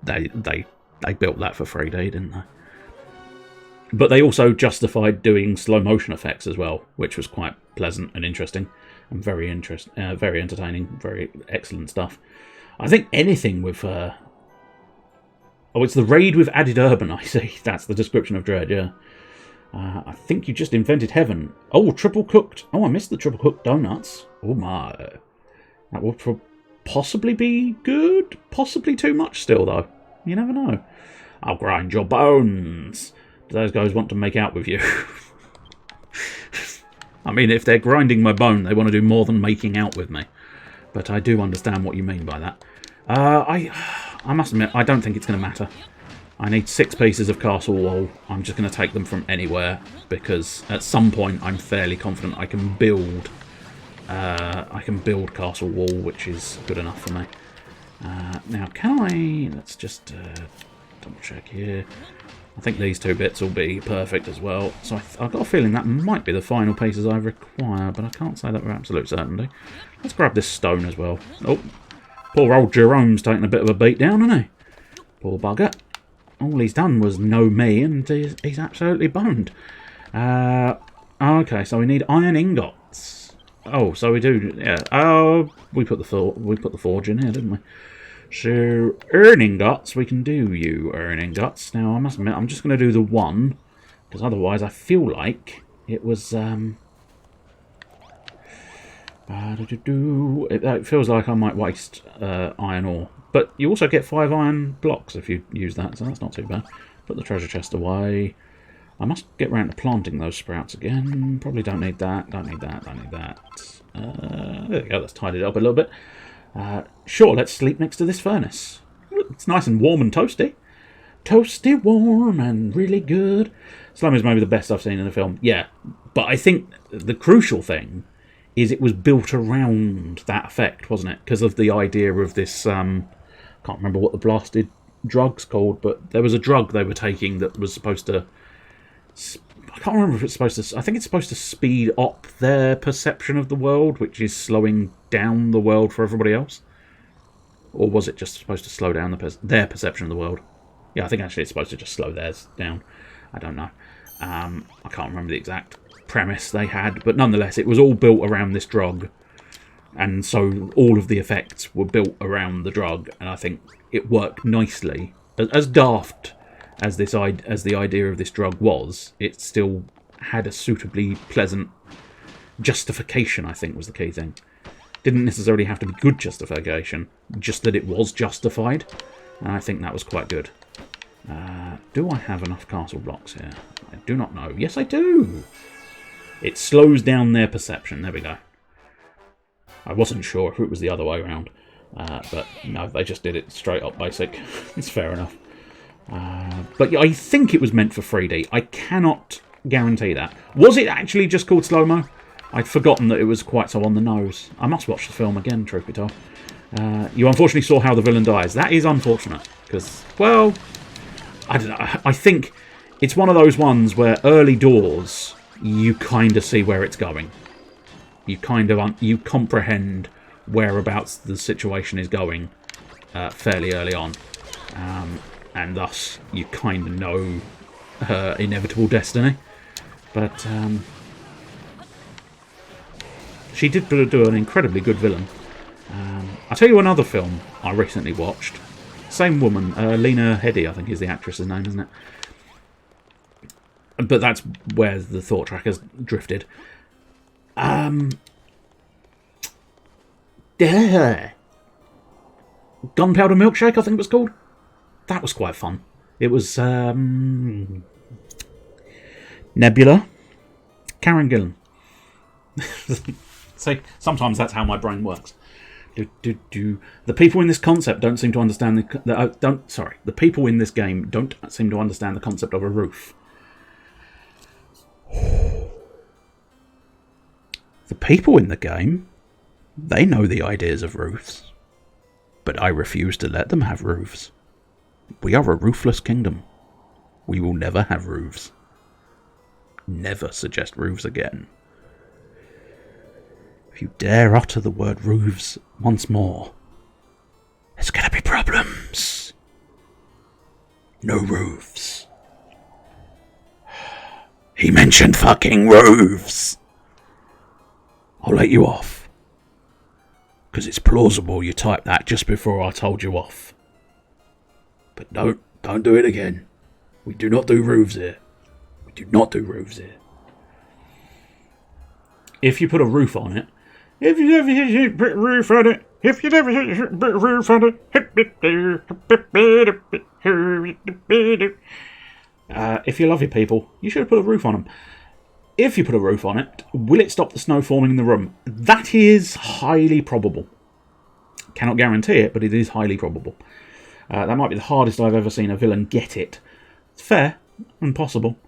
they built that for 3D, didn't they? But they also justified doing slow motion effects as well, which was quite pleasant and interesting, and very entertaining, very excellent stuff. I think anything with it's the raid with added urban, I see. That's the description of Dread, yeah. I think you just invented heaven. Oh, triple cooked. Oh, I missed the triple cooked donuts. Oh my. That would possibly be good. Possibly too much still, though. You never know. I'll grind your bones. Do those guys want to make out with you? I mean, if they're grinding my bone, they want to do more than making out with me. But I do understand what you mean by that. I must admit, I don't think it's going to matter. I need 6 pieces of castle wall. I'm just going to take them from anywhere, because at some point I'm fairly confident I can build castle wall, which is good enough for me. Now, can I... Let's just double check here. I think these 2 bits will be perfect as well. So I've got a feeling that might be the final pieces I require, but I can't say that with absolute certainty. Let's grab this stone as well. Oh, poor old Jerome's taking a bit of a beat down, isn't he? Poor bugger. All he's done was know me, and he's absolutely boned. Okay, so we need iron ingots. Oh, so we do. Yeah. Oh, we put the forge in here, didn't we? So iron ingots, we can do you iron ingots. Now I must admit, I'm just going to do the 1, because otherwise I feel like it was. It feels like I might waste iron ore. But you also get 5 iron blocks if you use that, so that's not too bad. Put the treasure chest away. I must get round to planting those sprouts again. Probably don't need that, don't need that, don't need that. There we go, that's tidied it up a little bit. Sure, let's sleep next to this furnace. It's nice and warm and toasty. Toasty, warm, and really good. Slum is maybe the best I've seen in a film. Yeah, but I think the crucial thing is it was built around that effect, wasn't it? Because of the idea of this... can't remember what the blasted drug's called, but there was a drug they were taking that was supposed to... I can't remember if it's supposed to... I think it's supposed to speed up their perception of the world, which is slowing down the world for everybody else. Or was it just supposed to slow down their perception of the world? Yeah, I think actually it's supposed to just slow theirs down. I don't know. I can't remember the exact premise they had, but nonetheless, it was all built around this drug. And so all of the effects were built around the drug, and I think it worked nicely. As daft as the idea of this drug was, it still had a suitably pleasant justification, I think was the key thing. Didn't necessarily have to be good justification, just that it was justified, and I think that was quite good. Do I have enough castle blocks here? I do not know. Yes, I do! It slows down their perception. There we go. I wasn't sure if it was the other way around. But no, they just did it straight up basic. It's fair enough. But I think it was meant for 3D. I cannot guarantee that. Was it actually just called slow-mo? I'd forgotten that it was quite so on the nose. I must watch the film again, truth be told. You unfortunately saw how the villain dies. That is unfortunate. Because, well, I don't know. I think it's one of those ones where early doors, you kind of see where it's going. You kind of you comprehend whereabouts the situation is going fairly early on, and thus you kind of know her inevitable destiny. But she did do an incredibly good villain. I'll tell you another film I recently watched. Same woman, Lena Headey, I think is the actress's name, isn't it? But that's where the thought track has drifted. Gunpowder Milkshake, I think it was called. That was quite fun. It was Nebula, Karen Gillan. See, sometimes that's how my brain works. The people in this concept don't seem to understand the people in this game don't seem to understand the concept of a roof. The people in the game, they know the ideas of roofs. But I refuse to let them have roofs. We are a roofless kingdom. We will never have roofs. Never suggest roofs again. If you dare utter the word roofs once more, there's gonna be problems. No roofs. He mentioned fucking roofs. I'll let you off. Because it's plausible you typed that just before I told you off. But don't do it again. We do not do roofs here. We do not do roofs here. If you put a roof on it, If you ever put a roof on it, if you ever put a roof on it, if you love your people, you should put a roof on them. If you put a roof on it, will it stop the snow forming in the room? That is highly probable. Cannot guarantee it, but it is highly probable. That might be the hardest I've ever seen a villain get it. It's fair and possible.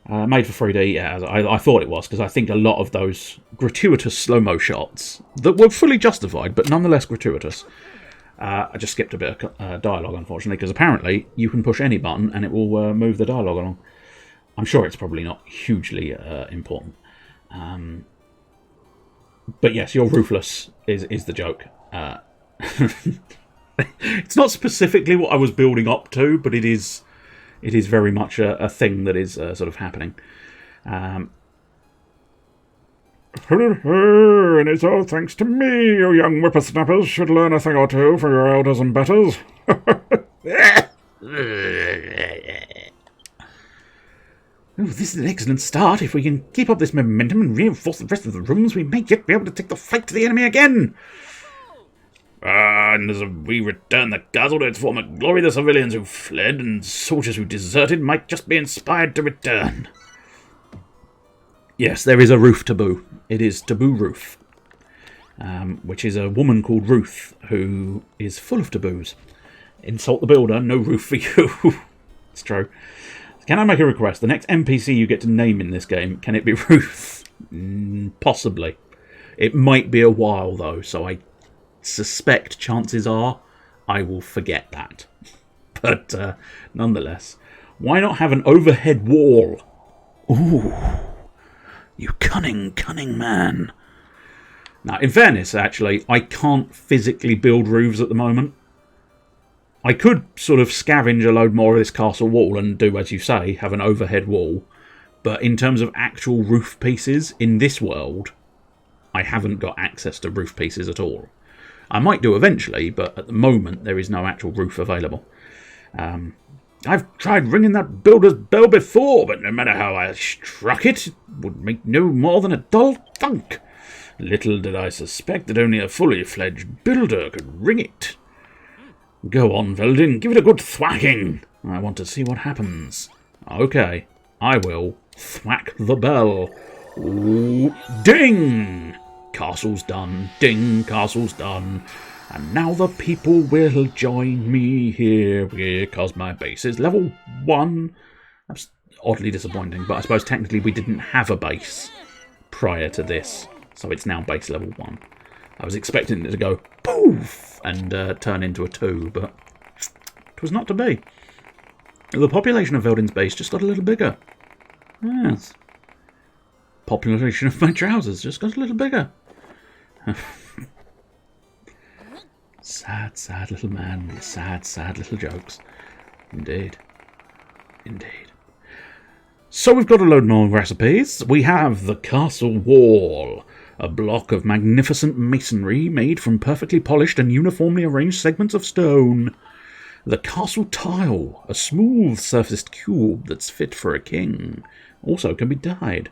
Made for 3D, yeah, I thought it was, because I think a lot of those gratuitous slow-mo shots that were fully justified, but nonetheless gratuitous. I just skipped a bit of dialogue, unfortunately, because apparently you can push any button and it will move the dialogue along. I'm sure it's probably not hugely important. But yes, you're roofless is the joke. It's not specifically what I was building up to, but it is very much a thing that is sort of happening. and it's all thanks to me, you young whippersnappers should learn a thing or two from your elders and betters. Oh, this is an excellent start. If we can keep up this momentum and reinforce the rest of the rooms, we may yet be able to take the fight to the enemy again. And as we return the castle to its former glory, the civilians who fled and soldiers who deserted might just be inspired to return. Yes, there is a roof taboo. It is Taboo Roof, which is a woman called Ruth who is full of taboos. Insult the builder, no roof for you. It's true. Can I make a request? The next NPC you get to name in this game, can it be Ruth? Possibly. It might be a while though, so I suspect chances are I will forget that. But nonetheless, why not have an overhead wall? Ooh, you cunning, cunning man. Now, in fairness, actually, I can't physically build roofs at the moment. I could sort of scavenge a load more of this castle wall and do, as you say, have an overhead wall. But in terms of actual roof pieces in this world, I haven't got access to roof pieces at all. I might do eventually, but at the moment there is no actual roof available. I've tried ringing that builder's bell before, but no matter how I struck it, it would make no more than a dull thunk. Little did I suspect that only a fully fledged builder could ring it. Go on, Veldin, give it a good thwacking. I want to see what happens. Okay, I will thwack the bell. Ooh, ding! Castle's done. Ding, castle's done. And now the people will join me here because my base is level 1. That's oddly disappointing, but I suppose technically we didn't have a base prior to this, so it's now base level 1. I was expecting it to go poof and turn into a 2, but it was not to be. The population of Veldin's base just got a little bigger. Yes. Population of my trousers just got a little bigger. Sad, sad little man with sad, sad little jokes. Indeed. Indeed. So we've got a load more recipes. We have the castle wall, a block of magnificent masonry made from perfectly polished and uniformly arranged segments of stone. The castle tile, a smooth surfaced cube that's fit for a king, also can be dyed.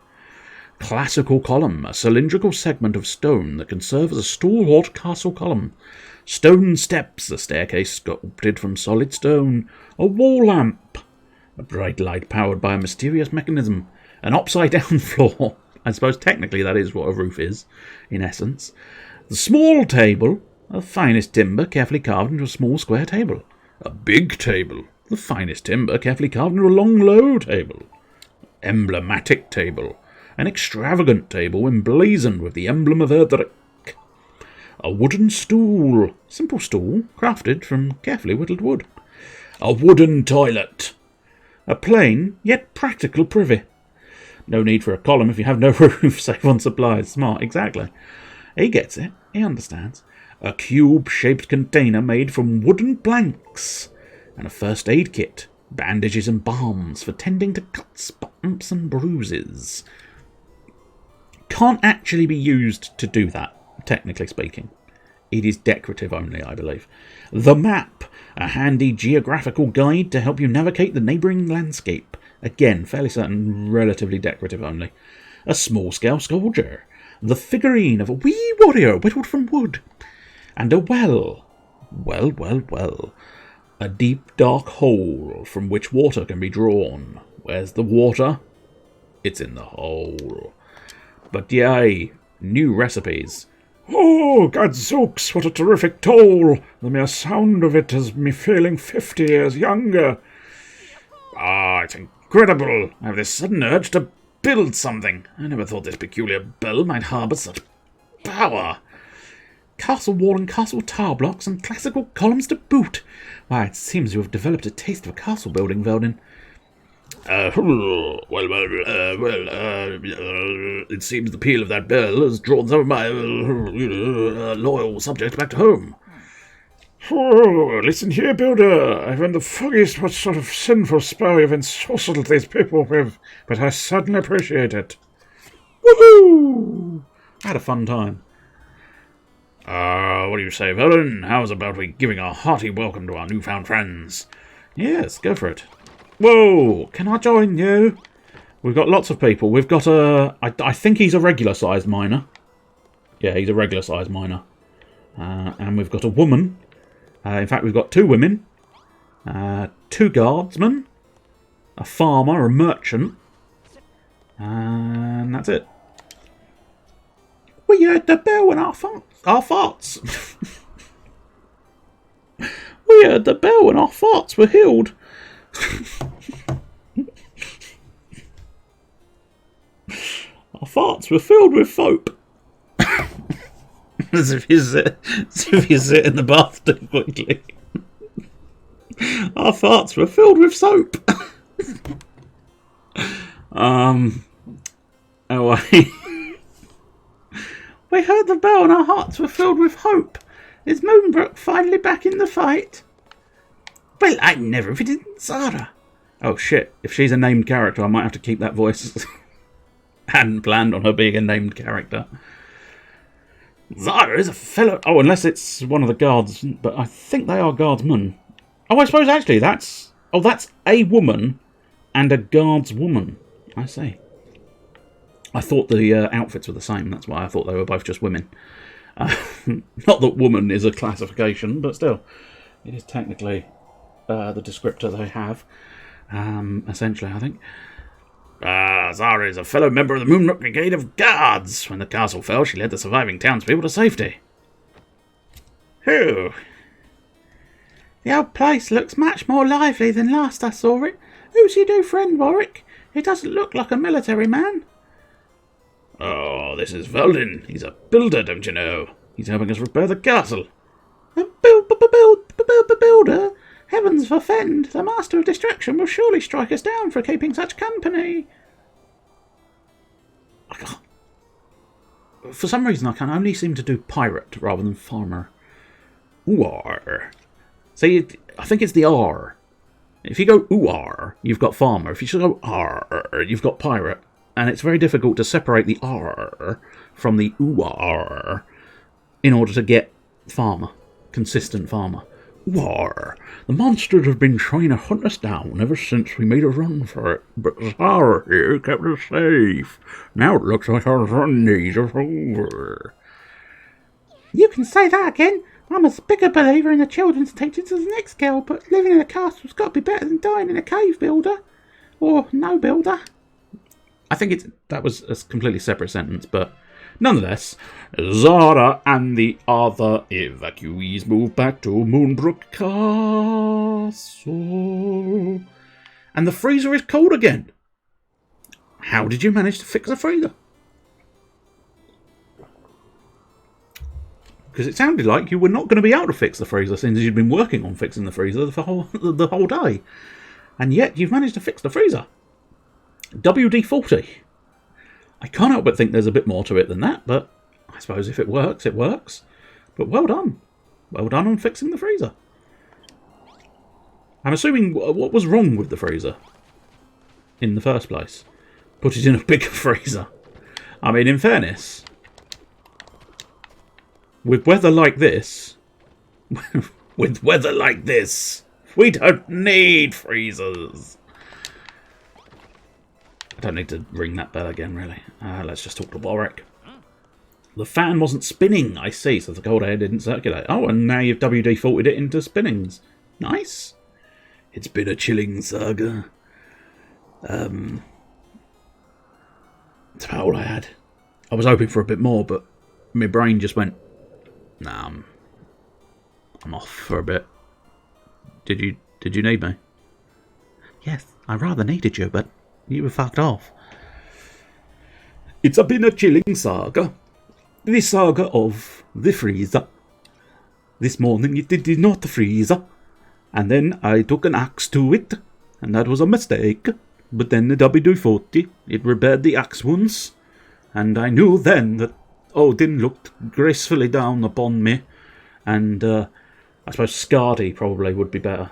Classical column, a cylindrical segment of stone that can serve as a stalwart castle column. Stone steps, a staircase sculpted from solid stone. A wall lamp, a bright light powered by a mysterious mechanism. An upside-down floor. I suppose technically that is what a roof is, in essence. The small table, of finest timber carefully carved into a small square table. A big table, the finest timber carefully carved into a long, low table. Emblematic table. An extravagant table emblazoned with the emblem of Erdrick. A wooden stool. Simple stool, crafted from carefully whittled wood. A wooden toilet. A plain, yet practical privy. No need for a column if you have no roof, save on supplies. Smart, exactly. He gets it. He understands. A cube-shaped container made from wooden planks. And a first aid kit. Bandages and balms for tending to cuts, bumps and bruises. Can't actually be used to do that, technically speaking. It is decorative only, I believe. The map. A handy geographical guide to help you navigate the neighbouring landscape. Again, fairly certain, relatively decorative only. A small-scale sculpture. The figurine of a wee warrior whittled from wood. And a well. Well. A deep, dark hole from which water can be drawn. Where's the water? It's in the hole. But yay, new recipes. Oh, gadzooks, what a terrific toll! The mere sound of it has me feeling 50 years younger. Ah, it's incredible. I have this sudden urge to build something. I never thought this peculiar bell might harbour such power. Castle wall and castle tower blocks and classical columns to boot. Why, it seems you have developed a taste of a castle building, Veldin. It seems the peal of that bell has drawn some of my loyal subjects back to home. Oh, listen here, Builder. I haven't the foggiest what sort of sinful spell you've ensorcelled these people with, but I suddenly appreciate it. Woohoo! I had a fun time. What do you say, Veldin? How's about we giving a hearty welcome to our newfound friends? Yes, go for it. Whoa, can I join you? We've got lots of people. We've got I think he's a regular-sized miner. Yeah, he's a regular-sized miner. And we've got a woman. In fact, we've got 2 women. 2 guardsmen. A farmer, a merchant. And that's it. We heard the bell and our farts. We heard the bell and our farts were healed. Our farts were filled with soap. As if you sit in the bath too quickly. Our farts were filled with soap. Anyway. We heard the bell and our hearts were filled with hope. Is Moonbrook finally back in the fight? Well, I never fitted Zara. Oh shit, if she's a named character I might have to keep that voice. Hadn't planned on her being a named character. Zara is a fellow... Oh, unless it's one of the guards, but I think they are guardsmen. Oh, I suppose actually that's a woman and a guardswoman. I see. I thought the outfits were the same, that's why I thought they were both just women. Not that woman is a classification, but still, it is technically the descriptor they have, essentially, I think. Zara is a fellow member of the Moonrock Brigade of Guards. When the castle fell, she led the surviving townspeople to safety. Whew. The old place looks much more lively than last I saw it. Who's your new friend, Warwick? He doesn't look like a military man. Oh, this is Veldin. He's a builder, don't you know? He's helping us repair the castle. A builder? Heavens forfend! The Master of Destruction will surely strike us down for keeping such company. For some reason, I can only seem to do pirate rather than farmer. Ooar. See, I think it's the R. If you go ooar, you've got farmer. If you should go R, you've got pirate. And it's very difficult to separate the R from the ooar in order to get farmer, consistent farmer. War. The monsters have been trying to hunt us down ever since we made a run for it, but Zara here kept us safe. Now it looks like our run days are over. You can say that again. I'm as big a believer in the children's teachings as the next girl, but living in a castle's got to be better than dying in a cave, Builder. Or no Builder. I think that was a completely separate sentence, but nonetheless, Zara and the other evacuees move back to Moonbrook Castle. And the freezer is cold again. I How did you manage to fix the freezer? Because it sounded like you were not going to be able to fix the freezer since you'd been working on fixing the freezer the whole day. And yet you've managed to fix the freezer. WD-40. I can't help but think there's a bit more to it than that, but I suppose if it works, it works. But well done. Well done on fixing the freezer. I'm assuming what was wrong with the freezer in the first place? Put it in a bigger freezer. I mean, in fairness, with weather like this, we don't need freezers. I don't need to ring that bell again, really. Let's just talk to Warwick. The fan wasn't spinning, I see, so the cold air didn't circulate. Oh, and now you've WD-40'd it into spinnings. Nice. It's been a chilling saga. That's about all I had. I was hoping for a bit more, but my brain just went, nah, I'm off for a bit. Did you need me? Yes, I rather needed you, but you were fucked off. It's been a chilling saga. The saga of the freezer. This morning it did not freeze, and then I took an axe to it, and that was a mistake. But then the WD-40, it repaired the axe wounds, and I knew then that Odin looked gracefully down upon me, and I suppose Scardy probably would be better.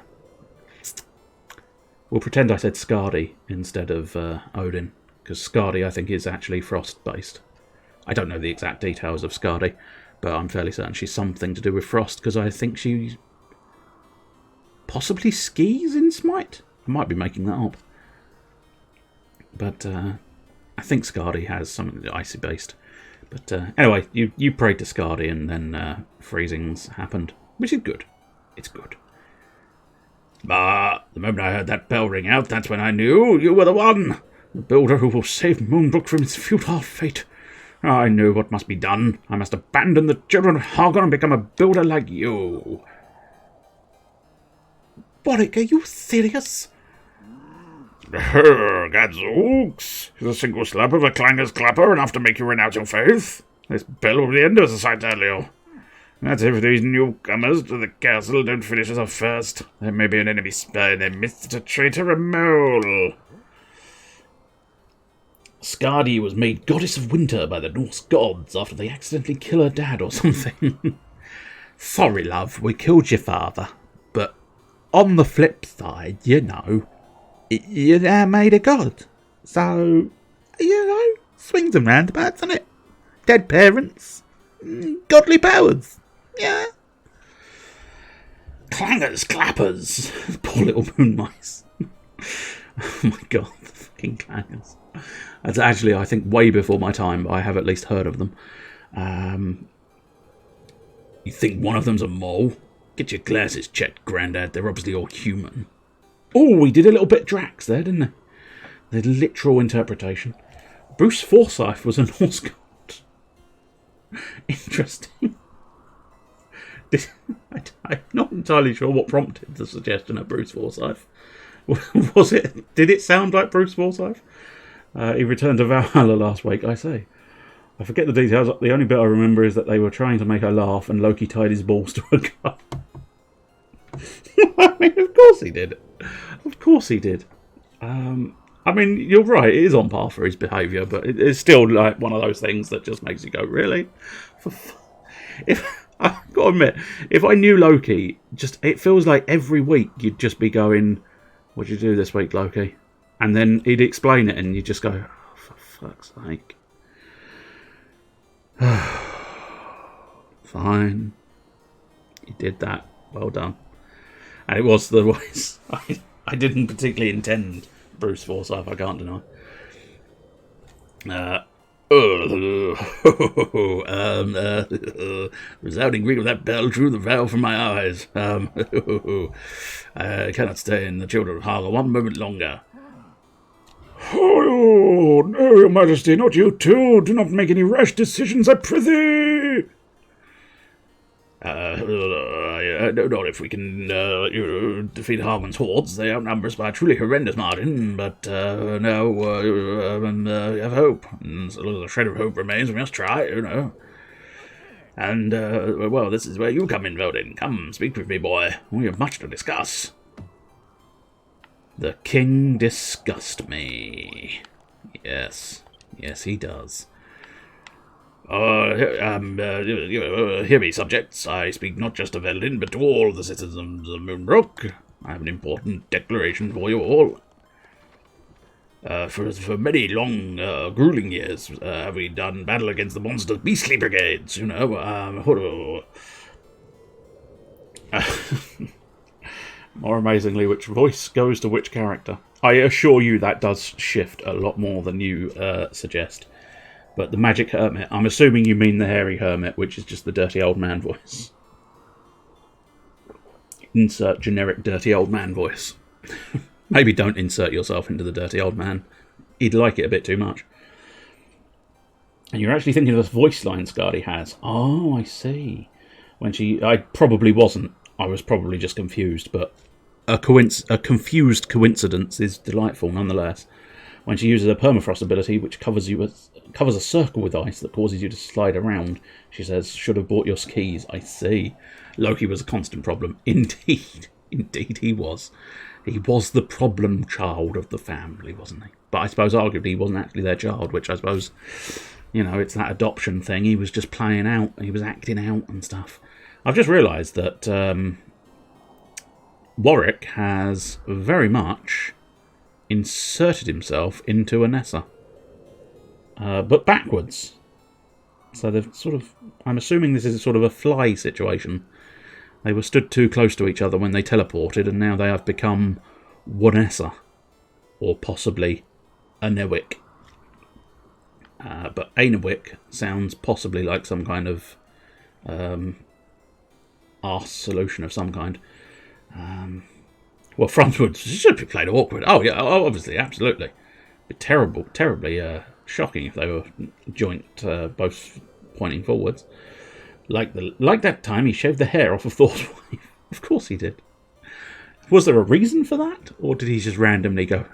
We'll pretend I said Scardy instead of Odin, because Scardy I think is actually frost-based. I don't know the exact details of Scardy, but I'm fairly certain she's something to do with frost, because I think she possibly skis in Smite? I might be making that up. But I think Scardy has something icy-based. But anyway, you prayed to Scardy, and then freezings happened, which is good. It's good. But the moment I heard that bell ring out, that's when I knew you were the one. The builder who will save Moonbrook from its futile fate. I knew what must be done. I must abandon the children of Hargon and become a builder like you. Warwick, are you serious? Gadzooks! Is a single slap of a clanger's clapper enough to make you renounce your faith? This bell will be the end of society, Leo. That's if these newcomers to the castle don't finish us off first. There may be an enemy spy in their midst, a traitor, a mole. Scardy was made goddess of winter by the Norse gods after they accidentally killed her dad or something. Sorry, love, we killed your father. But on the flip side, you know, you're now made a god. So, you know, swings and roundabouts, isn't it? Dead parents, godly powers. Yeah. Clangers, clappers. Poor little moon mice. Oh my god, the fucking clangers. That's actually, I think, way before my time. I have at least heard of them. You think one of them's a mole? Get your glasses checked, Grandad. They're obviously all human. Oh, we did a little bit Drax there, didn't they? The literal interpretation. Bruce Forsyth was a Norse god. Interesting. I'm not entirely sure what prompted the suggestion of Bruce Forsyth. Was it? Did it sound like Bruce Forsyth? He returned to Valhalla last week, I say. I forget the details. The only bit I remember is that they were trying to make her laugh and Loki tied his balls to a cup. I mean, of course he did. Of course he did. I mean, you're right. It is on par for his behaviour, but it's still like one of those things that just makes you go, really? I've got to admit, if I knew Loki, it feels like every week you'd just be going, what'd you do this week, Loki? And then he'd explain it and you just go, oh, for fuck's sake. Fine. You did that. Well done. And it was the voice. I didn't particularly intend Bruce Forsyth, I can't deny. Resounding ring of that bell drew the veil from my eyes. I cannot stay in the children of Harga one moment longer. Oh, no, your majesty, not you too. Do not make any rash decisions, I prithee. I don't know if we can defeat Harmon's hordes. They outnumber us by a truly horrendous margin, but no, we have hope. And so long as a shred of hope remains, we must try, And, well, this is where you come in, Voden. Come, speak with me, boy. We have much to discuss. The king disgust me. Yes, he does. Hear me, subjects. I speak not just to Veldin, but to all the citizens of Moonbrook. I have an important declaration for you all. For many long, grueling years have we done battle against the monster's beastly brigades, More amazingly, which voice goes to which character? I assure you that does shift a lot more than you suggest. But the magic hermit, I'm assuming you mean the hairy hermit, which is just the dirty old man voice. Insert generic dirty old man voice. Maybe don't insert yourself into the dirty old man. He'd like it a bit too much. And you're actually thinking of the voice line Scardy has. Oh, I see. I probably wasn't. I was probably just confused, but a confused coincidence is delightful nonetheless. When she uses her permafrost ability, which covers a circle with ice that causes you to slide around, she says, "Should have bought your skis." I see. Loki was a constant problem. Indeed he was. He was the problem child of the family, wasn't he? But I suppose arguably he wasn't actually their child, which I suppose, it's that adoption thing. He was just playing out. He was acting out and stuff. I've just realised that Warwick has very much inserted himself into Anessa. But backwards. So they've I'm assuming this is sort of a fly situation. They were stood too close to each other when they teleported, and now they have become Wanessa. Or possibly Anewick. But Anewick sounds possibly like some kind of arse solution of some kind. Well, frontwards should be played awkward. Oh, yeah, obviously, absolutely. Be terribly shocking if they were joint, both pointing forwards. Like that time he shaved the hair off of Thor's wife. Of course he did. Was there a reason for that? Or did he just randomly go,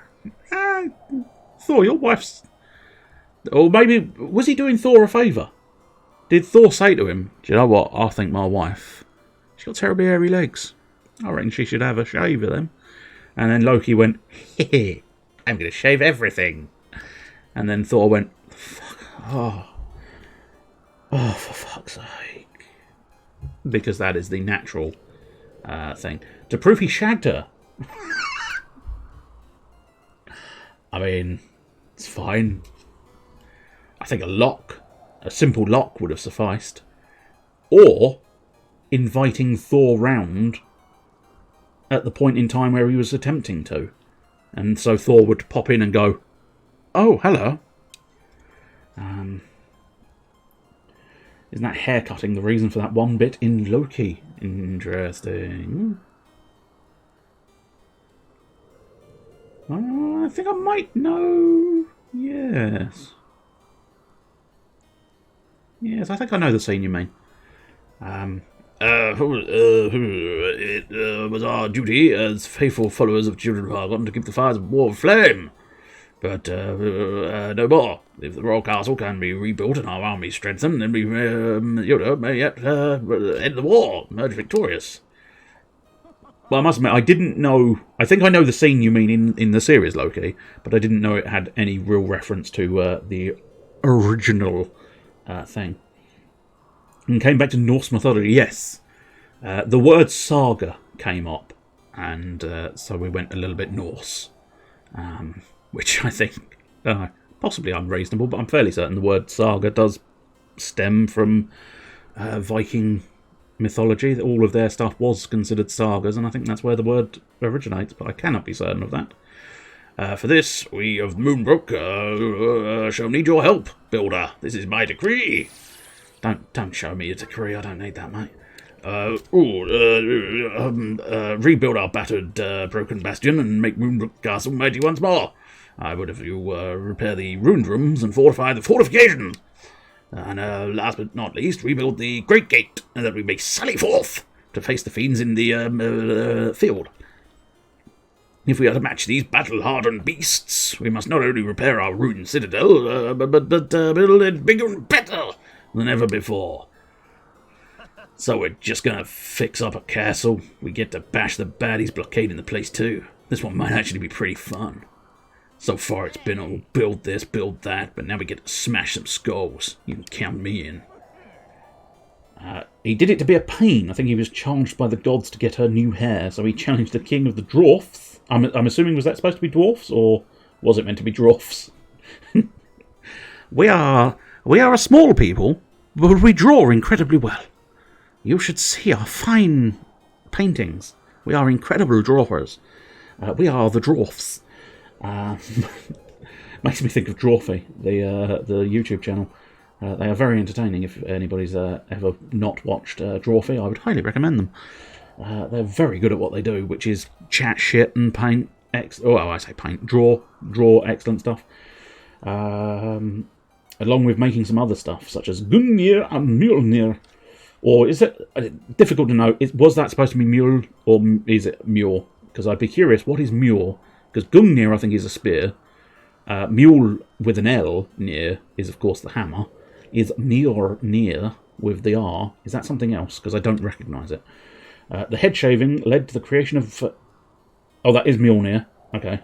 Thor, your wife's... Or maybe, was he doing Thor a favour? Did Thor say to him, "Do you know what? I think my wife, she's got terribly hairy legs. I reckon she should have a shave of them." And then Loki went, "Heh, I'm going to shave everything." And then Thor went, "Fuck, oh, for fuck's sake." Because that is the natural thing. To prove he shagged her. I mean, it's fine. I think a simple lock would have sufficed. Or inviting Thor round at the point in time where he was attempting to. And so Thor would pop in and go, "Oh, hello." Isn't that haircutting the reason for that one bit in Loki? Interesting. I think I might know. Yes. Yes, I think I know the scene you mean. It was our duty as faithful followers of children of Argon to keep the fires of war aflame. But no more. If the royal castle can be rebuilt and our army strengthened, then we may yet end the war, emerge victorious. Well, I must admit, I didn't know... I think I know the scene you mean in the series, Loki, but I didn't know it had any real reference to the original thing. And came back to Norse mythology, yes. The word saga came up, and so we went a little bit Norse. Which I think, possibly unreasonable, but I'm fairly certain the word saga does stem from Viking mythology. That all of their stuff was considered sagas, and I think that's where the word originates, but I cannot be certain of that. For this, we of Moonbrook shall need your help, Builder. This is my decree. Don't show me a decree, I don't need that, mate. Rebuild our battered, broken bastion and make Moonbrook Castle mighty once more. I would have you repair the ruined rooms and fortify the fortification. And last but not least, rebuild the Great Gate, and that we may sally forth to face the fiends in the field. If we are to match these battle-hardened beasts, we must not only repair our ruined citadel, but build it bigger and better than ever before. So we're just gonna fix up a castle. We get to bash the baddies blockading the place too. This one might actually be pretty fun. So far it's been all build this, build that, but now we get to smash some skulls. You can count me in. He did it to be a pain. I think he was charged by the gods to get her new hair, so he challenged the king of the dwarfs. I'm assuming, was that supposed to be dwarfs, or was it meant to be dwarfs? We are a small people, but we draw incredibly well. You should see our fine paintings. We are incredible drawers. We are the dwarfs. Makes me think of Dwarfy, the YouTube channel. They are very entertaining. If anybody's ever not watched Dwarfy, I would highly recommend them. They're very good at what they do, which is chat shit and paint. Draw excellent stuff. Along with making some other stuff, such as Gungnir and Mjolnir. Or is it difficult to know? Was that supposed to be Mule, or is it Mjol? Because I'd be curious, what is Mjol? Because Gungnir, I think, is a spear. Mule with an L near is, of course, the hammer. Is Mjolnir with the R? Is that something else? Because I don't recognise it. The head shaving led to the creation of... oh, that is Mjolnir. Okay.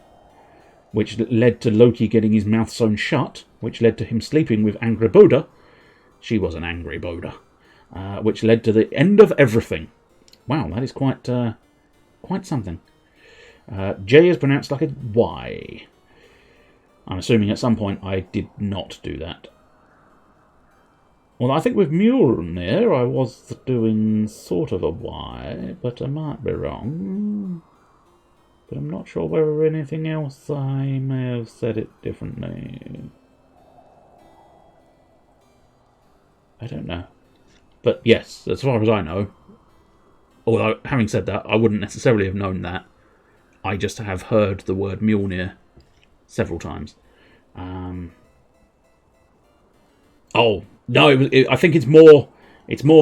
Which led to Loki getting his mouth sewn shut, which led to him sleeping with Angrboda. She was an angry Boda. Which led to the end of everything. Wow, that is quite something. J is pronounced like a Y. I'm assuming at some point I did not do that. Well, I think with Mjolnir I was doing sort of a Y, but I might be wrong. But I'm not sure whether anything else I may have said it differently. I don't know. But yes, as far as I know, although having said that, I wouldn't necessarily have known that. I just have heard the word Mjolnir several times. Oh no, I think it's more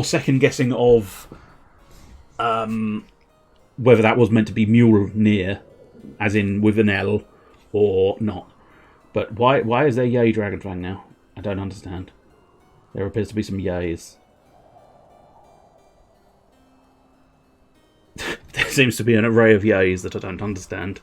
second guessing of whether that was meant to be Mjolnir, as in with an L, or not. But why is there yay Dragonfang now? I don't understand. There appears to be some yays. There seems to be an array of yays that I don't understand,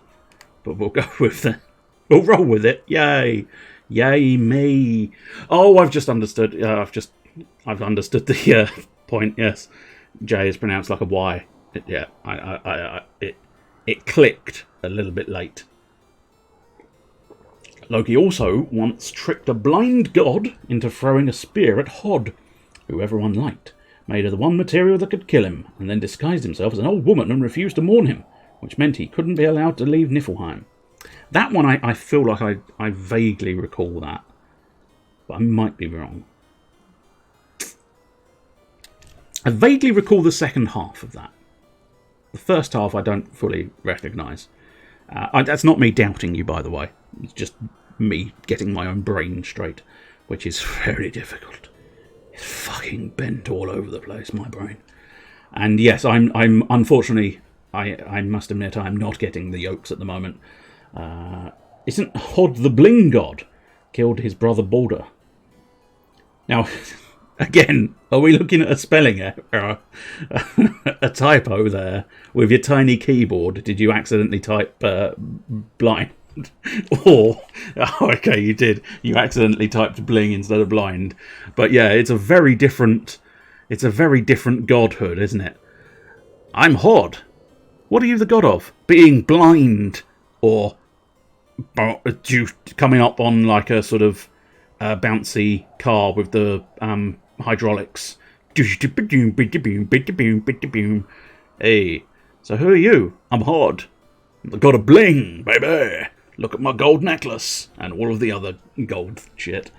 but we'll go with that. We'll roll with it. Yay, yay me! Oh, I've just understood. I've understood the point. Yes, J is pronounced like a Y. It clicked a little bit late. Loki also once tricked a blind god into throwing a spear at Hod, who everyone liked, made of the one material that could kill him, and then disguised himself as an old woman and refused to mourn him, which meant he couldn't be allowed to leave Niflheim. That one I feel like I vaguely recall that, but I might be wrong. I vaguely recall the second half of that. The first half I don't fully recognise. That's not me doubting you, by the way. It's just me getting my own brain straight, which is very difficult. It's fucking bent all over the place, my brain. And yes, I'm unfortunately, I must admit, I'm not getting the yolks at the moment. Isn't Hod the Bling God killed his brother Balder? Now, again, are we looking at a spelling error? A typo there with your tiny keyboard? Did you accidentally type blind? Or, oh, okay, you did. You accidentally typed bling instead of blind. But yeah, it's a very different godhood, isn't it? I'm Hod. What are you the god of? Being blind, or coming up on like a sort of bouncy car with the hydraulics. Hey, so who are you? I'm Hod, the god of bling, baby. Look at my gold necklace and all of the other gold shit.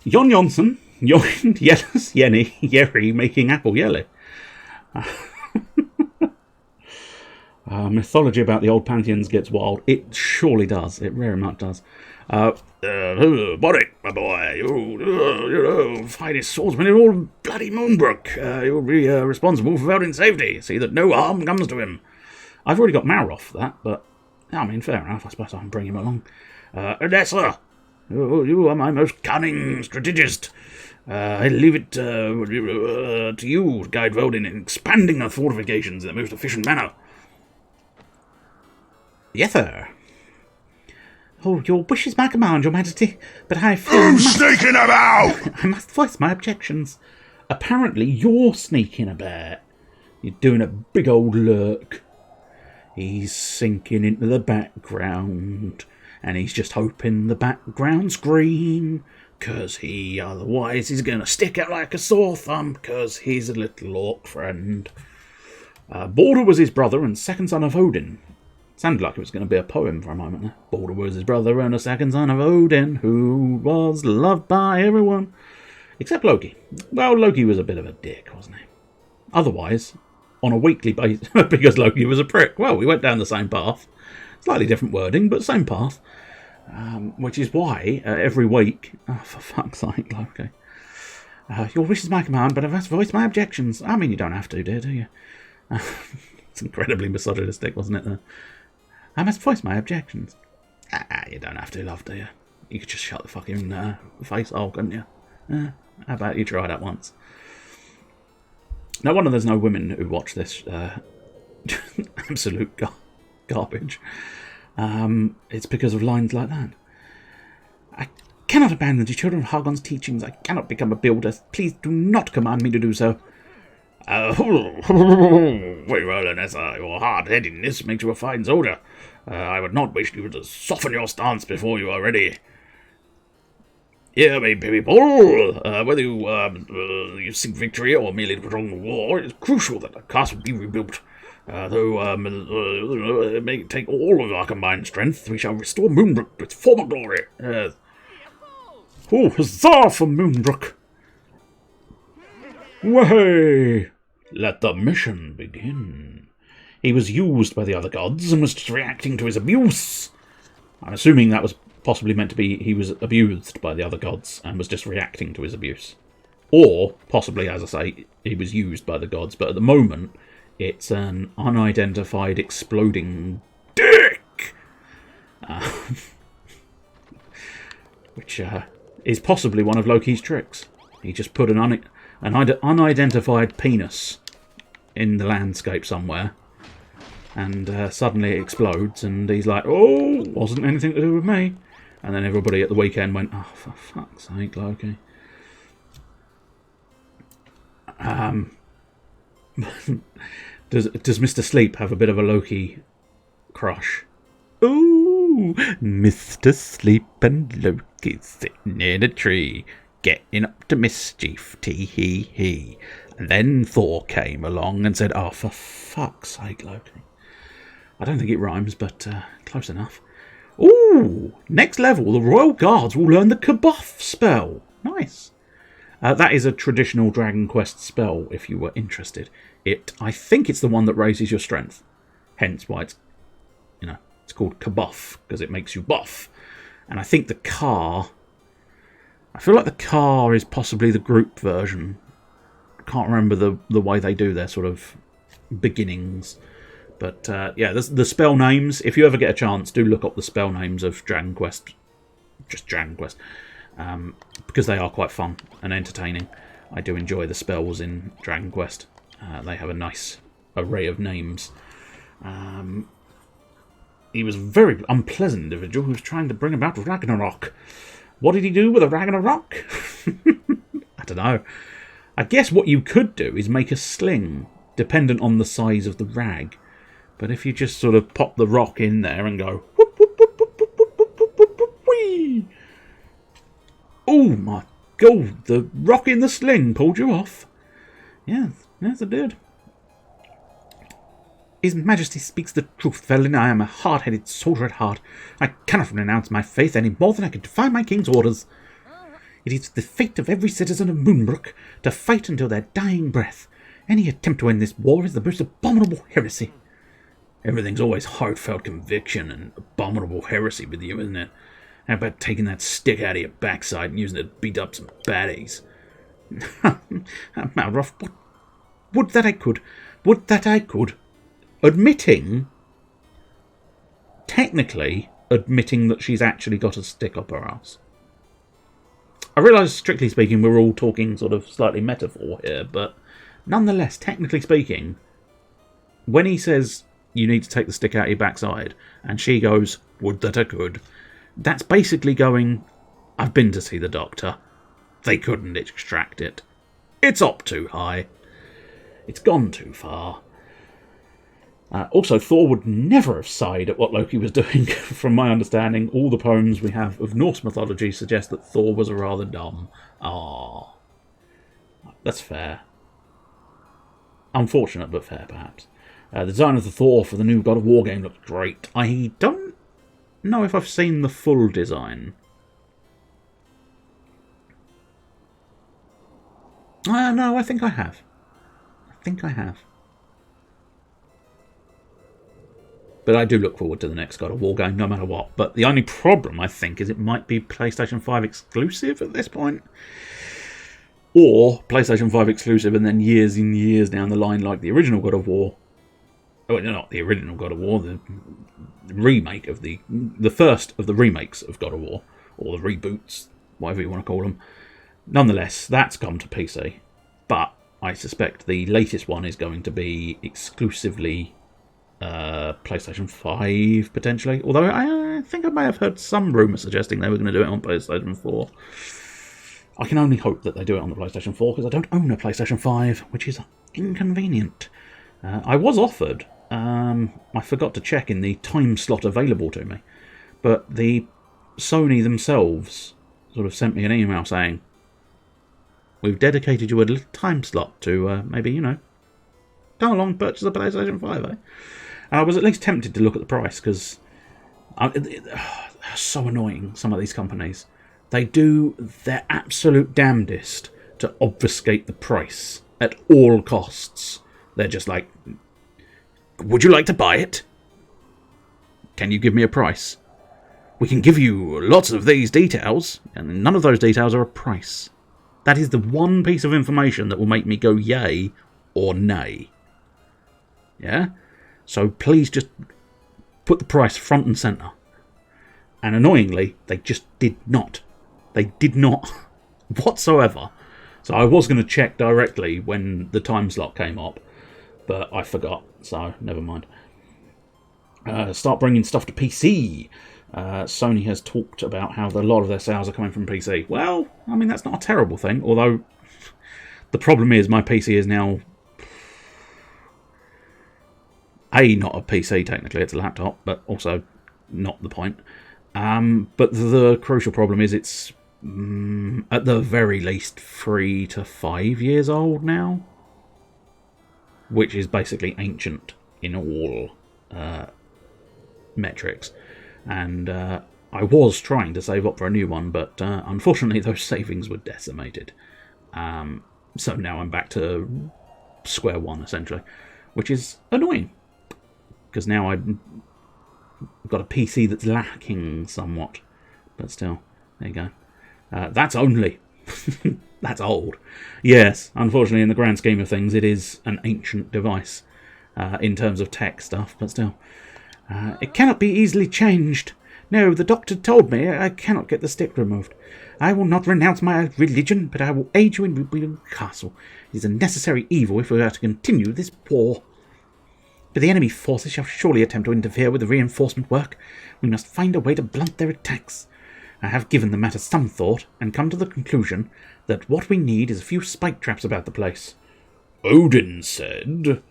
Jon Jonsson, Jellis, Yenny, Yerry making apple yelly. Mythology about the old pantheons gets wild. It surely does. It very much does. Boric, my boy, you finest swordsman in all bloody Moonbrook. You'll be responsible for Veldin's safety. See that no harm comes to him. I've already got Maroff for that, but I mean, fair enough. I suppose I can bring him along. Odessa, you are my most cunning strategist. I leave it to you to guide Veldin in expanding the fortifications in the most efficient manner. Yes, sir. Oh, your wish is my command, your majesty, but I fear Sneaking about! I must voice my objections. Apparently, you're sneaking about. You're doing a big old lurk. He's sinking into the background, and he's just hoping the background's green, 'cause otherwise he's going to stick out like a sore thumb, 'cause he's a little orc friend. Baldur was his brother and second son of Odin. Sounded like it was going to be a poem for a moment there. Baldur was his brother and a second son of Odin, who was loved by everyone. Except Loki. Well, Loki was a bit of a dick, wasn't he? Otherwise, on a weekly basis, because Loki was a prick. Well, we went down the same path. Slightly different wording, but same path. Which is why, every week... Oh, for fuck's sake, Loki. Your wish is my command, but I must voice my objections. I mean, you don't have to, do you? It's incredibly misogynistic, wasn't it, there? I must voice my objections. You don't have to, love, do you? You could just shut the fucking face hole, couldn't you? How about you try that once? No wonder there's no women who watch this absolute garbage. It's because of lines like that. I cannot abandon the children of Hargon's teachings. I cannot become a builder. Please do not command me to do so. Very well, Anessa. Your hard-headedness makes you a fine soldier. I would not wish you to soften your stance before you are ready. Hear me, people. Whether you seek victory or merely to prolong the war, it is crucial that the castle be rebuilt. Though it may take all of our combined strength, we shall restore Moonbrook to its former glory. Oh, huzzah for Moonbrook! Way! Let the mission begin. He was used by the other gods and was just reacting to his abuse. I'm assuming that was possibly meant to be he was abused by the other gods and was just reacting to his abuse. Or, possibly, as I say, he was used by the gods, but at the moment, it's an unidentified exploding dick! Which is possibly one of Loki's tricks. He just put an unidentified penis in the landscape somewhere, and suddenly it explodes, and he's like, oh, wasn't anything to do with me. And then everybody at the weekend went, oh, for fuck's sake, Loki. Does Mr. Sleep have a bit of a Loki crush? Ooh, Mr. Sleep and Loki sitting in a tree, getting up to mischief, tee-hee-hee. And then Thor came along and said, oh, for fuck's sake, Loki. I don't think it rhymes, but close enough. Ooh, next level, the Royal Guards will learn the Kabuff spell. Nice. That is a traditional Dragon Quest spell, if you were interested. I think it's the one that raises your strength. Hence why it's called Kabuff, because it makes you buff. And I think the car... I feel like the car is possibly the group version. I can't remember the way they do their sort of beginnings. But yeah, the spell names, if you ever get a chance, do look up the spell names of Dragon Quest. Just Dragon Quest. Because they are quite fun and entertaining. I do enjoy the spells in Dragon Quest. They have a nice array of names. He was a very unpleasant individual who was trying to bring about Ragnarok. What did he do with a Ragnarok? I don't know. I guess what you could do is make a sling, dependent on the size of the rag. But if you just sort of pop the rock in there and go... Whoop, whoop, whoop, whoop, whoop, whoop, whoop, whoop, whoop, whoop, whee. Oh my god, the rock in the sling pulled you off. Yes, it did. His Majesty speaks the truth, Velin. I am a hard-headed soldier at heart. I cannot renounce my faith any more than I can defy my king's orders. It is the fate of every citizen of Moonbrook to fight until their dying breath. Any attempt to end this war is the most abominable heresy. Everything's always heartfelt conviction and abominable heresy with you, isn't it? How about taking that stick out of your backside and using it to beat up some baddies? Malroth, would that I could. Would that I could. Technically admitting that she's actually got a stick up her ass. I realise, strictly speaking, we're all talking sort of slightly metaphor here, but nonetheless, technically speaking, when he says you need to take the stick out of your backside, and she goes, would that I could, that's basically going, I've been to see the doctor. They couldn't extract it. It's up too high. It's gone too far. Also, Thor would never have sighed at what Loki was doing. From my understanding, all the poems we have of Norse mythology suggest that Thor was rather dumb. Ah, that's fair. Unfortunate, but fair, perhaps. The design of the Thor for the new God of War game looks great. I don't know if I've seen the full design. No, I think I have. But I do look forward to the next God of War game, no matter what. But the only problem, I think, is it might be PlayStation 5 exclusive at this point. Or PlayStation 5 exclusive and then years and years down the line, like the original God of War. Oh, not the original God of War, the remake of the first of the remakes of God of War. Or the reboots, whatever you want to call them. Nonetheless, that's come to PC. But I suspect the latest one is going to be exclusively PlayStation 5, potentially. Although I think I may have heard some rumours suggesting they were going to do it on PlayStation 4. I can only hope that they do it on the PlayStation 4, because I don't own a PlayStation 5, which is inconvenient. I was offered, I forgot to check in the time slot available to me, but the Sony themselves sort of sent me an email saying, we've dedicated you a little time slot to maybe, come along and purchase a PlayStation 5, eh? I was at least tempted to look at the price, because they're so annoying, some of these companies. They do their absolute damnedest to obfuscate the price at all costs. They're just like, would you like to buy it? Can you give me a price? We can give you lots of these details, and none of those details are a price. That is the one piece of information that will make me go yay or nay. Yeah? So please just put the price front and centre. And annoyingly, they just did not. They did not whatsoever. So I was going to check directly when the time slot came up, but I forgot, so never mind. Start bringing stuff to PC. Sony has talked about how a lot of their sales are coming from PC. Well, I mean, that's not a terrible thing, although the problem is my PC is now not a PC technically, it's a laptop, but also not the point. But the crucial problem is it's at the very least 3 to 5 years old now, which is basically ancient in all metrics. And I was trying to save up for a new one, but unfortunately those savings were decimated. So now I'm back to square one, essentially, which is annoying, because now I've got a PC that's lacking somewhat. But still, there you go. That's only. That's old. Yes, unfortunately, in the grand scheme of things, it is an ancient device in terms of tech stuff, but still. It cannot be easily changed. No, the doctor told me I cannot get the stick removed. I will not renounce my religion, but I will aid you in rebuilding the castle. It is a necessary evil if we are to continue this war. But the enemy forces shall surely attempt to interfere with the reinforcement work. We must find a way to blunt their attacks. I have given the matter some thought, and come to the conclusion that what we need is a few spike traps about the place. Odin said,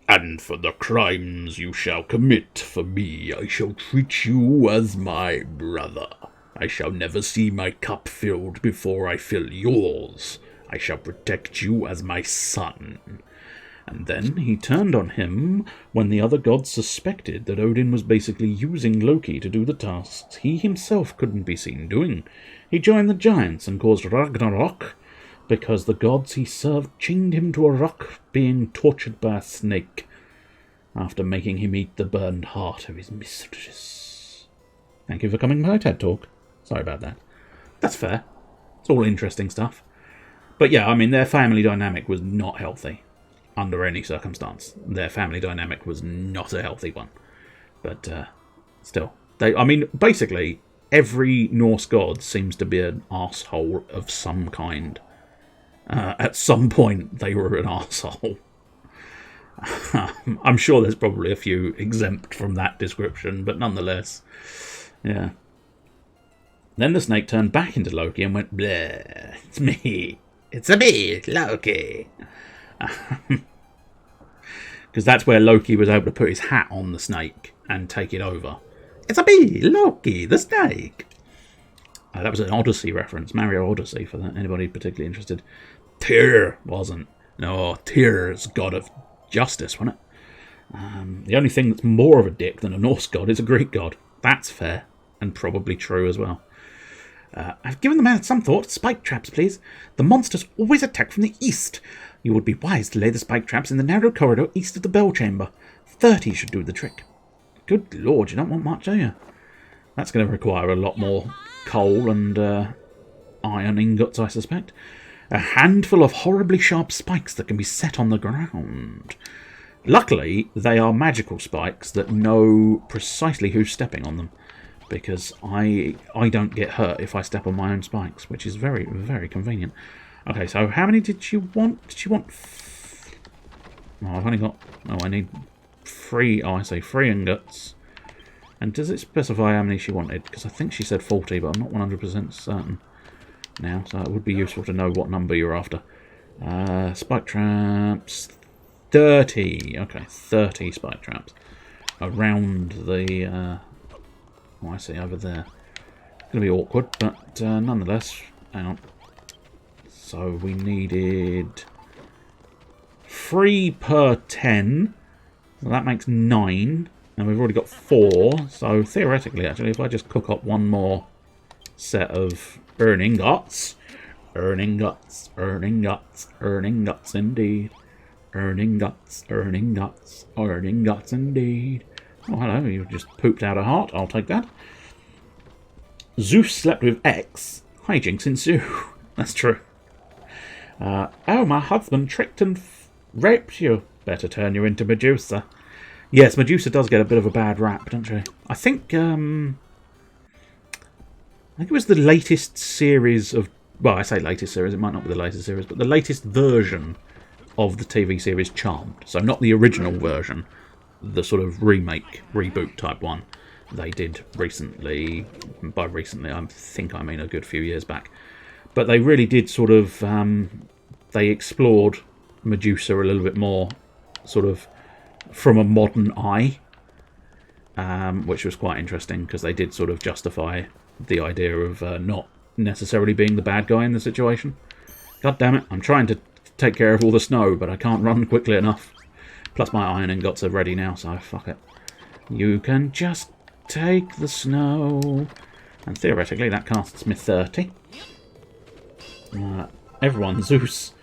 "And for the crimes you shall commit for me, I shall treat you as my brother. I shall never see my cup filled before I fill yours. I shall protect you as my son." And then he turned on him when the other gods suspected that Odin was basically using Loki to do the tasks he himself couldn't be seen doing. He joined the giants and caused Ragnarok because the gods he served chained him to a rock, being tortured by a snake. after making him eat the burned heart of his mistress. Thank you for coming to my TED Talk. Sorry about that. That's fair. It's all interesting stuff. But yeah, I mean, their family dynamic was not healthy under any circumstance. Their family dynamic was not a healthy one. But still, basically, every Norse god seems to be an arsehole of some kind. At some point, they were an arsehole. I'm sure there's probably a few exempt from that description, but nonetheless, yeah. Then the snake turned back into Loki and went, "Bleh, it's me. It's a me, Loki." Because that's where Loki was able to put his hat on the snake and take it over. "It's a me, Loki, the snake." That was an Odyssey reference, Mario Odyssey, for that. Anybody particularly interested? Tyr wasn't. No, Tyr's god of justice, wasn't it? The only thing that's more of a dick than a Norse god is a Greek god. That's fair, and probably true as well. "I've given the man some thought. Spike traps, please. The monsters always attack from the east. You would be wise to lay the spike traps in the narrow corridor east of the bell chamber. 30 should do the trick." Good lord, you don't want much, do you? That's going to require a lot more coal and iron ingots, I suspect. "A handful of horribly sharp spikes that can be set on the ground." Luckily, they are magical spikes that know precisely who's stepping on them, because I don't get hurt if I step on my own spikes, which is very, very convenient. Okay, so how many did you want? Did you want... Oh, I've only got... Oh, I need 3... Oh, I say 3 ingots. And does it specify how many she wanted? Because I think she said 40, but I'm not 100% certain now, so it would be useful to know what number you're after. Spike traps... 30. Okay, 30 spike traps. Around the... Oh, I see, over there. It's going to be awkward, but nonetheless... Hang on. So we needed 3 per 10. So that makes 9. And we've already got 4. So theoretically, actually, if I just cook up one more set of earning guts. Earning guts, earning guts, earning guts indeed. Earning guts, earning guts, earning guts indeed. Oh, hello, you just pooped out a heart. I'll take that. Zeus slept with X. Hijinks ensue. That's true. Oh, my husband tricked and raped you. Better turn you into Medusa. Yes, Medusa does get a bit of a bad rap, don't she? I think it was the latest series of... Well, I say latest series, it might not be the latest series, but the latest version of the TV series Charmed. So not the original version, the sort of remake, reboot type one they did recently. By recently, I think I mean a good few years back. But they really did sort of... they explored Medusa a little bit more, sort of from a modern eye, which was quite interesting, because they did sort of justify the idea of not necessarily being the bad guy in the situation. God damn it, I'm trying to take care of all the snow, but I can't run quickly enough. Plus my iron ingots are ready now, so fuck it. You can just take the snow. And theoretically that casts me 30. Everyone, Zeus.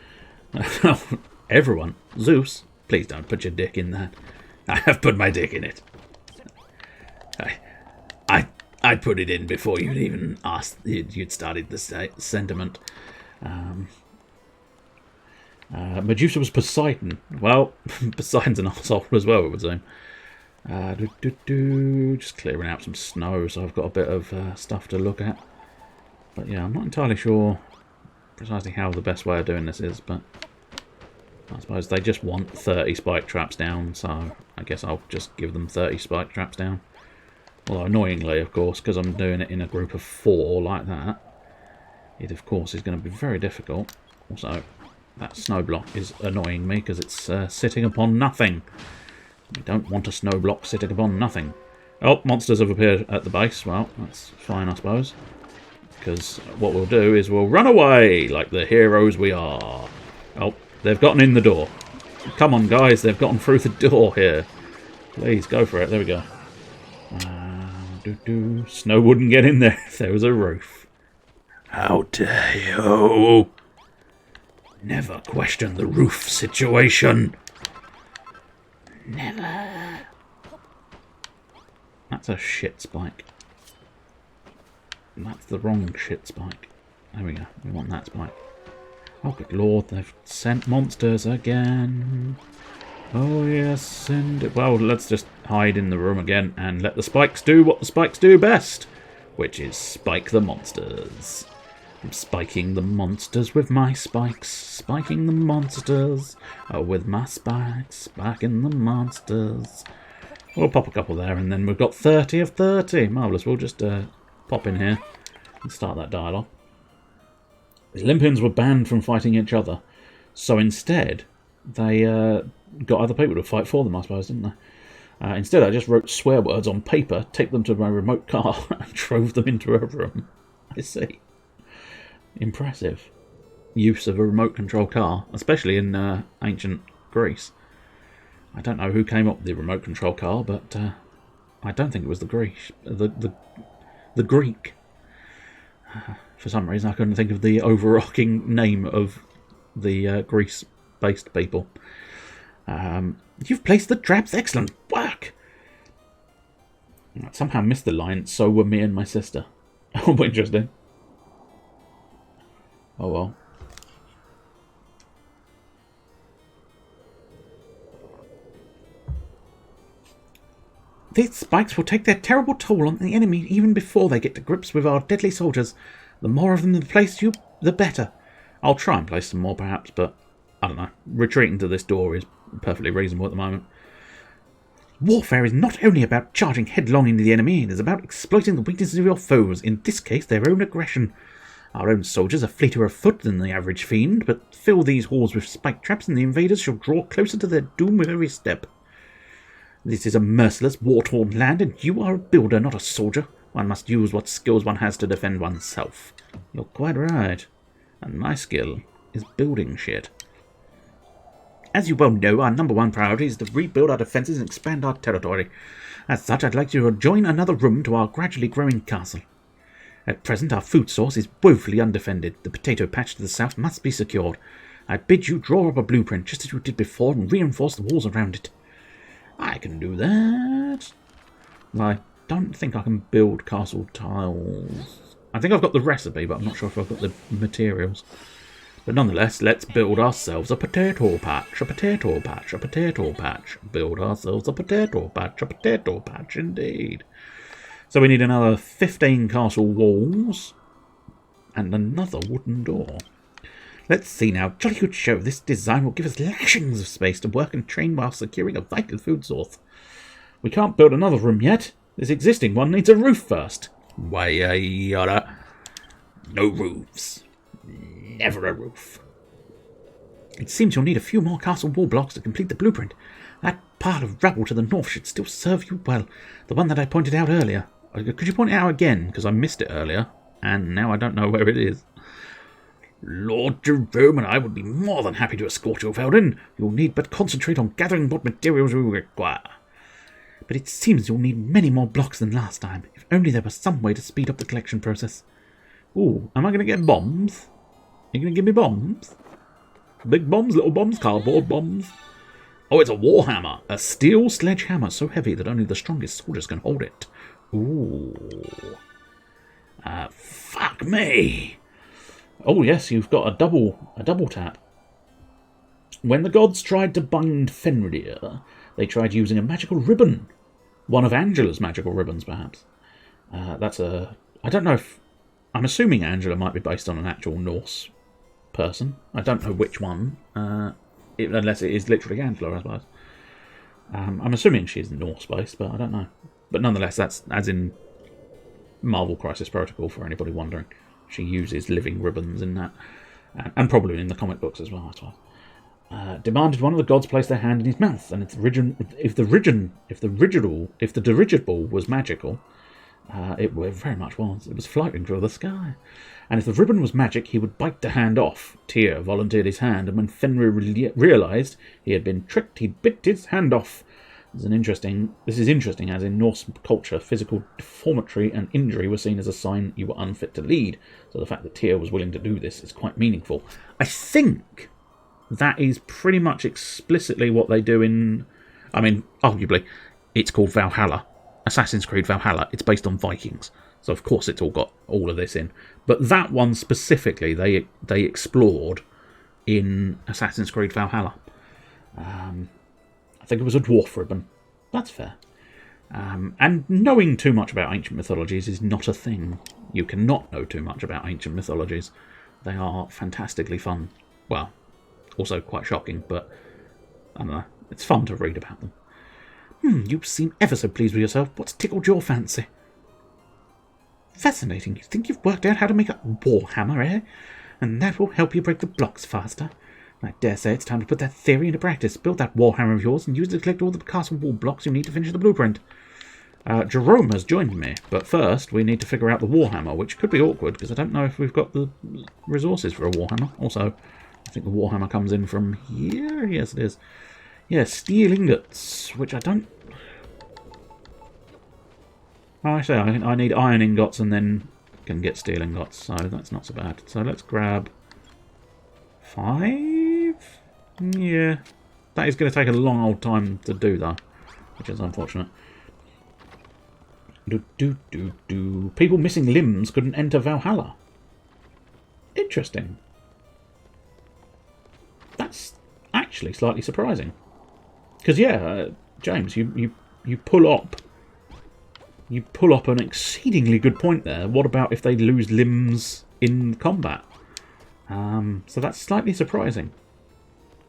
Everyone, Zeus. Please don't put your dick in that. I have put my dick in it. I'd put it in before you'd even asked. You'd started the sentiment. Medusa was Poseidon. Well, Poseidon's an arsehole as well, it would seem. Just clearing out some snow, so I've got a bit of stuff to look at. But yeah, I'm not entirely sure precisely how the best way of doing this is, but I suppose they just want 30 spike traps down, so I guess I'll just give them 30 spike traps down. Although annoyingly, of course, because I'm doing it in a group of 4 like that, it of course is going to be very difficult. Also, that snow block is annoying me because it's sitting upon nothing. We don't want a snow block sitting upon nothing. Oh, monsters have appeared at the base. Well, that's fine, I suppose. Because what we'll do is we'll run away like the heroes we are. Oh, they've gotten in the door. Come on, guys, they've gotten through the door here. Please, go for it. There we go. Snow wouldn't get in there if there was a roof. How dare you! Never question the roof situation. Never. That's a shit spike. That's the wrong shit spike. There we go. We want that spike. Oh, good lord, they've sent monsters again. Oh, yes, and... Well, let's just hide in the room again and let the spikes do what the spikes do best, which is spike the monsters. I'm spiking the monsters with my spikes, spiking the monsters with my spikes, spiking the monsters. We'll pop a couple there, and then we've got 30 of 30. Marvellous. We'll just pop in here and start that dialogue. The Olympians were banned from fighting each other, so instead they got other people to fight for them, I suppose, didn't they? Instead, I just wrote swear words on paper, taped them to my remote car, and drove them into a room. I see. Impressive use of a remote control car, especially in ancient Greece. I don't know who came up with the remote control car, but I don't think it was the Greek. For some reason, I couldn't think of the overarching name of the Greece-based people. You've placed the traps. Excellent work. I somehow missed the line. So were me and my sister. Oh, interesting. Oh well. These spikes will take their terrible toll on the enemy even before they get to grips with our deadly soldiers. The more of them in place, the better. I'll try and place some more, perhaps, but I don't know. Retreating to this door is perfectly reasonable at the moment. Warfare is not only about charging headlong into the enemy, it is about exploiting the weaknesses of your foes, in this case their own aggression. Our own soldiers are fleeter of foot than the average fiend, but fill these halls with spike traps and the invaders shall draw closer to their doom with every step. This is a merciless, war-torn land, and you are a builder, not a soldier. One must use what skills one has to defend oneself. You're quite right. And my skill is building shit. As you well know, our number one priority is to rebuild our defences and expand our territory. As such, I'd like you to join another room to our gradually growing castle. At present, our food source is woefully undefended. The potato patch to the south must be secured. I bid you draw up a blueprint, just as you did before, and reinforce the walls around it. I can do that. I don't think I can build castle tiles. I think I've got the recipe, but I'm not sure if I've got the materials. But nonetheless, let's build ourselves a potato patch, a potato patch, a potato patch. Build ourselves a potato patch, indeed. So we need another 15 castle walls and another wooden door. Let's see now. Jolly good show. This design will give us lashings of space to work and train while securing a vital food source. We can't build another room yet. This existing one needs a roof first. Why, yada. No roofs. Never a roof. It seems you'll need a few more castle wall blocks to complete the blueprint. That pile of rubble to the north should still serve you well. The one that I pointed out earlier. Could you point it out again? Because I missed it earlier, and now I don't know where it is. Lord Jerome and I would be more than happy to escort you, Felden. You'll need but concentrate on gathering what materials we require. But it seems you'll need many more blocks than last time. If only there was some way to speed up the collection process. Ooh, am I going to get bombs? Are you going to give me bombs? Big bombs, little bombs, cardboard bombs. Oh, it's a warhammer. A steel sledgehammer so heavy that only the strongest soldiers can hold it. Ooh. Fuck me. Oh yes, you've got a double tap. When the gods tried to bind Fenrir, they tried using a magical ribbon. One of Angela's magical ribbons, perhaps. I don't know if... I'm assuming Angela might be based on an actual Norse person. I don't know which one, unless it is literally Angela, I suppose. I'm assuming she's Norse-based, but I don't know. But nonetheless, that's as in Marvel Crisis Protocol, for anybody wondering. She uses living ribbons in that, and probably in the comic books as well, I suppose. Demanded one of the gods place their hand in his mouth, and if the dirigible was magical, it very much was. It was floating through the sky. And if the ribbon was magic, he would bite the hand off. Tyr volunteered his hand, and when Fenrir realised he had been tricked, he bit his hand off. This is interesting, as in Norse culture, physical deformity and injury were seen as a sign you were unfit to lead. So the fact that Tyr was willing to do this is quite meaningful. I think that is pretty much explicitly what they do in I mean, arguably, it's called Valhalla. Assassin's Creed Valhalla. It's based on Vikings. So, of course, it's all got all of this in. But that one specifically, they explored in Assassin's Creed Valhalla. I think it was a dwarf ribbon. That's fair. And knowing too much about ancient mythologies is not a thing. You cannot know too much about ancient mythologies. They are fantastically fun. Well, also quite shocking, but I don't know. It's fun to read about them. You seem ever so pleased with yourself. What's tickled your fancy? Fascinating. You think you've worked out how to make a warhammer, eh? And that will help you break the blocks faster. I dare say it's time to put that theory into practice. Build that warhammer of yours and use it to collect all the castle wall blocks you need to finish the blueprint. Jerome has joined me, but first we need to figure out the warhammer, which could be awkward because I don't know if we've got the resources for a warhammer. Also, I think the warhammer comes in from here. Yes, it is. Yeah, steel ingots, which I don't... Oh, I say I need iron ingots and then can get steel ingots, so that's not so bad. So let's grab 5? Yeah. That is going to take a long old time to do, though, which is unfortunate. People missing limbs couldn't enter Valhalla. Interesting. That's actually slightly surprising. Because, yeah, James, you pull up an exceedingly good point there. What about if they lose limbs in combat? So that's slightly surprising.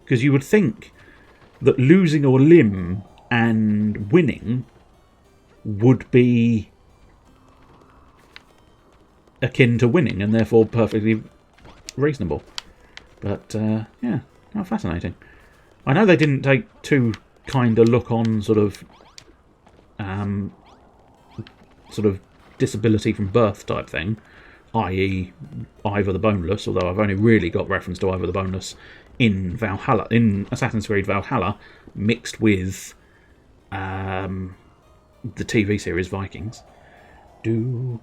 Because you would think that losing a limb and winning would be akin to winning and therefore perfectly reasonable. But, yeah, how fascinating. I know they didn't take too kind a look on sort of disability from birth type thing, i.e. Ivor the Boneless, although I've only really got reference to Ivor the Boneless in Valhalla, in Assassin's Creed Valhalla, mixed with the TV series Vikings. The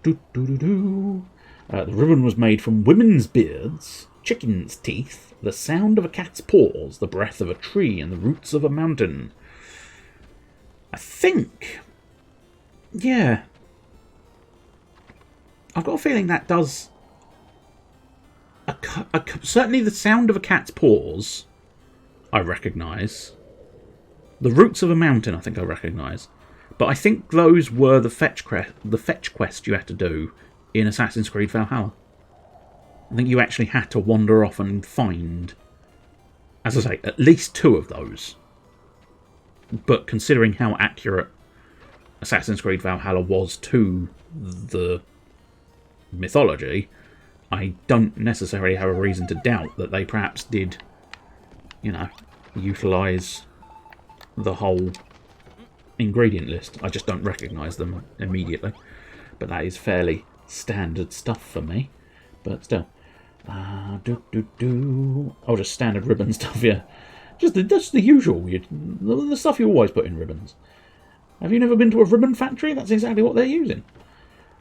ribbon was made from women's beards, chicken's teeth, the sound of a cat's paws, the breath of a tree, and the roots of a mountain. I think... yeah. I've got a feeling that does... certainly the sound of a cat's paws, I recognise. The roots of a mountain, I think I recognise. But I think those were the fetch quest you had to do in Assassin's Creed Valhalla. I think you actually had to wander off and find, as I say, at least 2 of those. But considering how accurate Assassin's Creed Valhalla was to the mythology, I don't necessarily have a reason to doubt that they perhaps did, utilise the whole ingredient list. I just don't recognise them immediately. But that is fairly standard stuff for me. But still. Oh, just standard ribbon stuff, yeah. Just the usual. The stuff you always put in ribbons. Have you never been to a ribbon factory? That's exactly what they're using.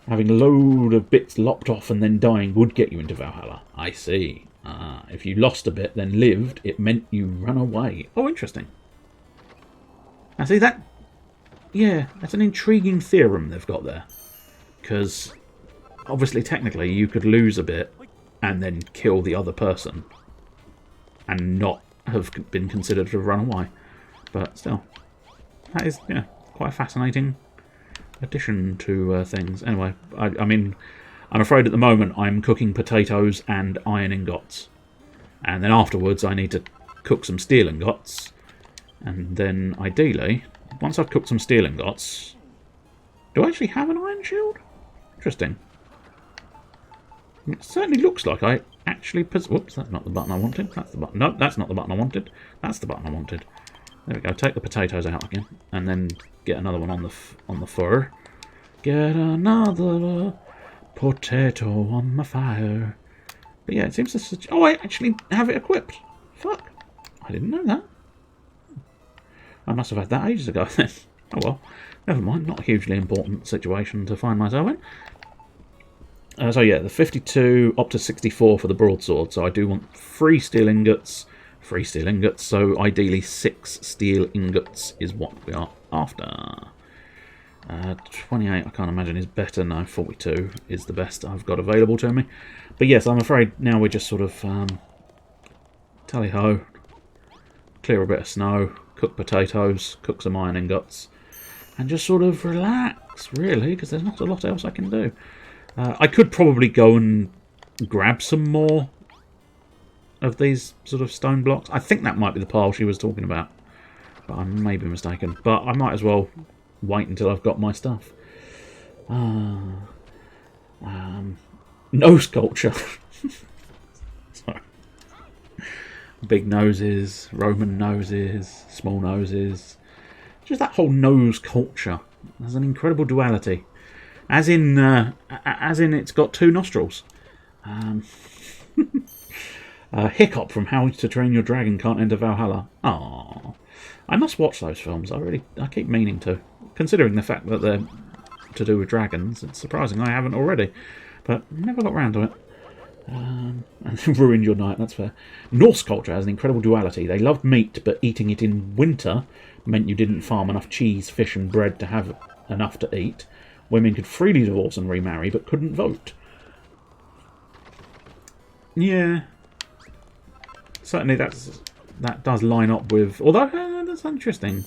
Having a load of bits lopped off and then dying would get you into Valhalla. I see. If you lost a bit, then lived, it meant you ran away. Oh, interesting. Now, see, that... yeah, that's an intriguing theorem they've got there. Because, obviously, technically, you could lose a bit and then kill the other person and not have been considered to have run away. But still, that is, quite a fascinating addition to things. Anyway, I mean, I'm afraid at the moment I'm cooking potatoes and iron ingots. And then afterwards I need to cook some steel ingots. And then, ideally, once I've cooked some steel ingots... do I actually have an iron shield? Interesting. It certainly looks like I actually... whoops, that's not the button I wanted. That's the button. No, that's not the button I wanted. That's the button I wanted. There we go. Take the potatoes out again. And then get another one on the fire. Get another potato on my fire. But yeah, it seems to... oh, I actually have it equipped. Fuck. I didn't know that. I must have had that ages ago then. Oh well. Never mind. Not a hugely important situation to find myself in. So yeah, the 52 up to 64 for the broadsword. So I do want 3 steel ingots, 3 steel ingots, so ideally 6 steel ingots is what we are after. 28 I can't imagine is better. No, 42 is the best I've got available to me. But yes, I'm afraid now we're just sort of tally-ho, clear a bit of snow, cook potatoes, cook some iron ingots, and just sort of relax, really, because there's not a lot else I can do. I could probably go and grab some more of these sort of stone blocks. I think that might be the pile she was talking about, but I may be mistaken. But I might as well wait until I've got my stuff. Nose culture. Sorry. Big noses, Roman noses, small noses. Just that whole nose culture. There's an incredible duality. As in it's got 2 nostrils. Hiccup from How to Train Your Dragon Can't Enter Valhalla. Ah, I must watch those films. I keep meaning to. Considering the fact that they're to do with dragons, it's surprising I haven't already. But never got round to it. And ruined your night, that's fair. Norse culture has an incredible duality. They loved meat, but eating it in winter meant you didn't farm enough cheese, fish and bread to have enough to eat. Women could freely divorce and remarry, but couldn't vote. Yeah. Certainly that does line up with... Although, that's interesting.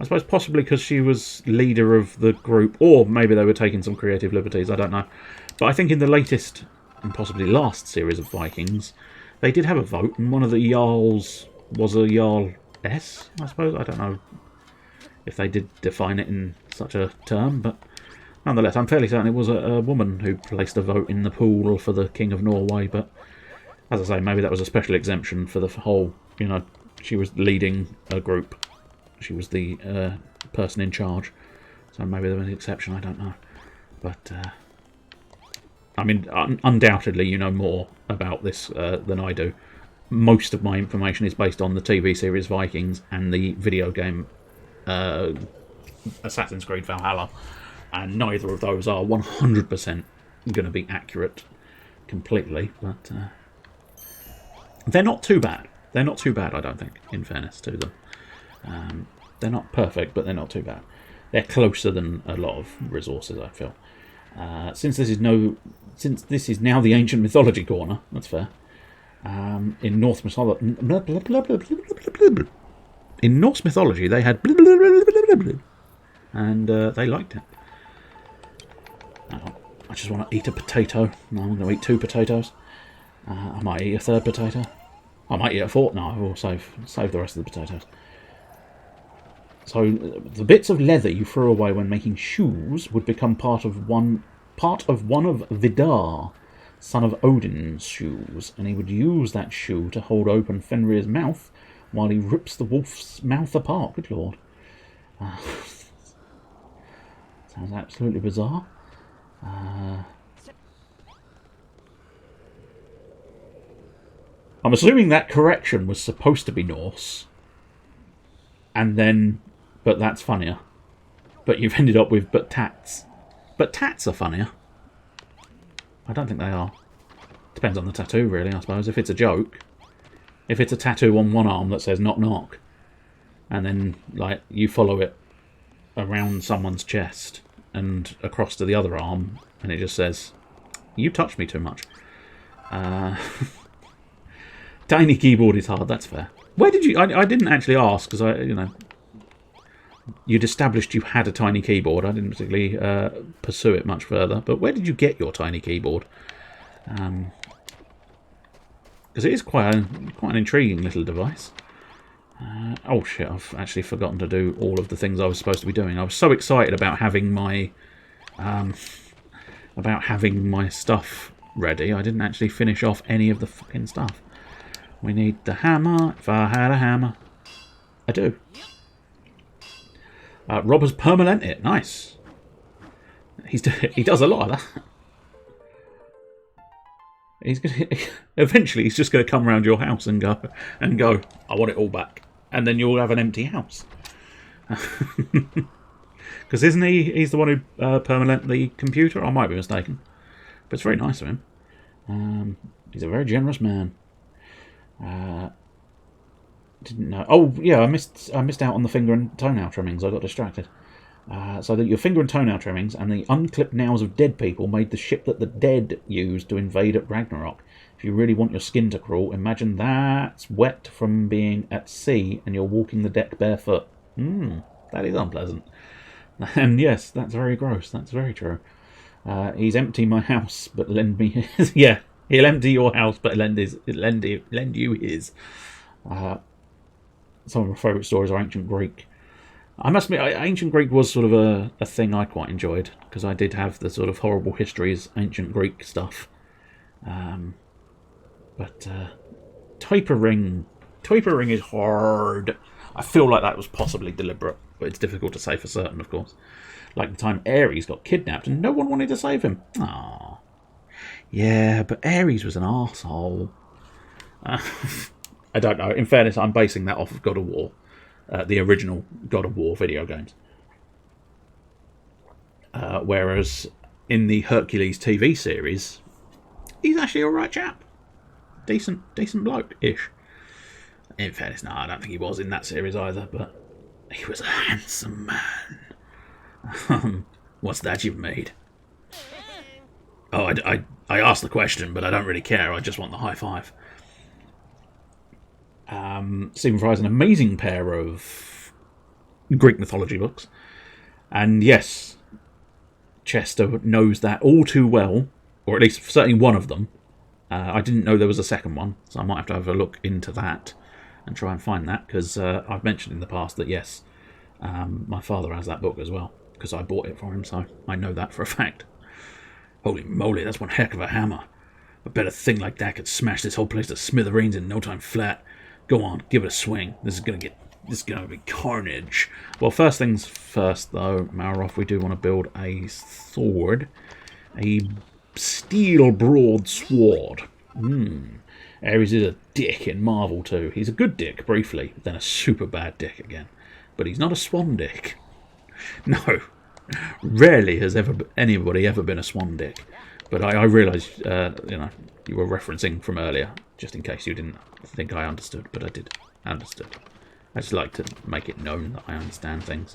I suppose possibly because she was leader of the group, or maybe they were taking some creative liberties, I don't know. But I think in the latest, and possibly last series of Vikings, they did have a vote, and one of the Jarls was a Jarl S, I suppose. I don't know if they did define it in such a term, but nonetheless, I'm fairly certain it was a woman who placed a vote in the pool for the King of Norway, but as I say, maybe that was a special exemption for the whole, she was leading a group. She was the person in charge. So maybe there was an exception, I don't know. But, I mean, undoubtedly you know more about this than I do. Most of my information is based on the TV series Vikings and the video game Assassin's Creed Valhalla. And neither of those are 100% going to be accurate completely. But they're not too bad. They're not too bad, I don't think, in fairness to them. They're not perfect, but they're not too bad. They're closer than a lot of resources, I feel. Since this is now the ancient mythology corner, that's fair. In Norse mythology, they had and they liked it. I just want to eat a potato. No, I'm going to eat 2 potatoes. I might eat a 3rd potato. I might eat a 4th. No, I will save the rest of the potatoes. So the bits of leather you threw away when making shoes would become part of one of Vidar, son of Odin's shoes, and he would use that shoe to hold open Fenrir's mouth while he rips the wolf's mouth apart. Good lord. Sounds absolutely bizarre. I'm assuming that correction was supposed to be Norse. And then... But that's funnier. But you've ended up with but tats. But tats are funnier. I don't think they are. Depends on the tattoo, really, I suppose. If it's a joke. If it's a tattoo on one arm that says knock knock. And then, like, you follow it around someone's chest and across to the other arm. And it just says, you touched me too much. Tiny keyboard is hard, that's fair. Where did you... I didn't actually ask, because you'd established you had a tiny keyboard. I didn't particularly pursue it much further. But where did you get your tiny keyboard? Because it is quite an intriguing little device. Oh shit, I've actually forgotten to do all of the things I was supposed to be doing. I was so excited about having my... stuff ready. I didn't actually finish off any of the fucking stuff. We need the hammer. If I had a hammer. I do. Rob has permanent it. Nice. He does a lot of that. Eventually he's just going to come around your house and go, I want it all back. And then you'll have an empty house. Because isn't he's the one who permanent the computer? I might be mistaken. But it's very nice of him. He's a very generous man. Didn't know. Oh, yeah, I missed out on the finger and toenail trimmings. I got distracted. So that your finger and toenail trimmings and the unclipped nails of dead people made the ship that the dead used to invade at Ragnarok. If you really want your skin to crawl, imagine that's wet from being at sea and you're walking the deck barefoot. That is unpleasant. And yes, that's very gross. That's very true. He's empty my house, but lend me his. Yeah, he'll empty your house, but lend you his. Some of my favourite stories are ancient Greek. I must admit, ancient Greek was sort of a thing I quite enjoyed, because I did have the sort of horrible histories, ancient Greek stuff. But tapering is hard. I feel like that was possibly deliberate, but it's difficult to say for certain, of course. Like the time Ares got kidnapped and no one wanted to save him. Ah, yeah, but Ares was an arsehole. I don't know. In fairness, I'm basing that off of God of War. The original God of War video games. Whereas in the Hercules TV series, he's actually a right chap. Decent bloke-ish. In fairness, no, I don't think he was in that series either, but he was a handsome man. What's that you've made? Oh, I asked the question, but I don't really care. I just want the high five. Stephen Fry's an amazing pair of Greek mythology books. And yes, Chester knows that all too well, or at least certainly one of them. I didn't know there was a second one, so I might have to have a look into that and try and find that, because I've mentioned in the past that yes, my father has that book as well, because I bought it for him, so I know that for a fact. Holy moly, that's one heck of a hammer. I bet a thing like that could smash this whole place to smithereens in no time flat. Go on, give it a swing. This is gonna be carnage. Well, first things first, though, Malroth, we do want to build a sword, a steel broadsword. Ares is a dick in Marvel too. He's a good dick briefly, then a super bad dick again. But he's not a swan dick. No, rarely has anybody ever been a swan dick. But I realised, you were referencing from earlier, just in case you didn't think I understood, but I did. I understood. I just like to make it known that I understand things.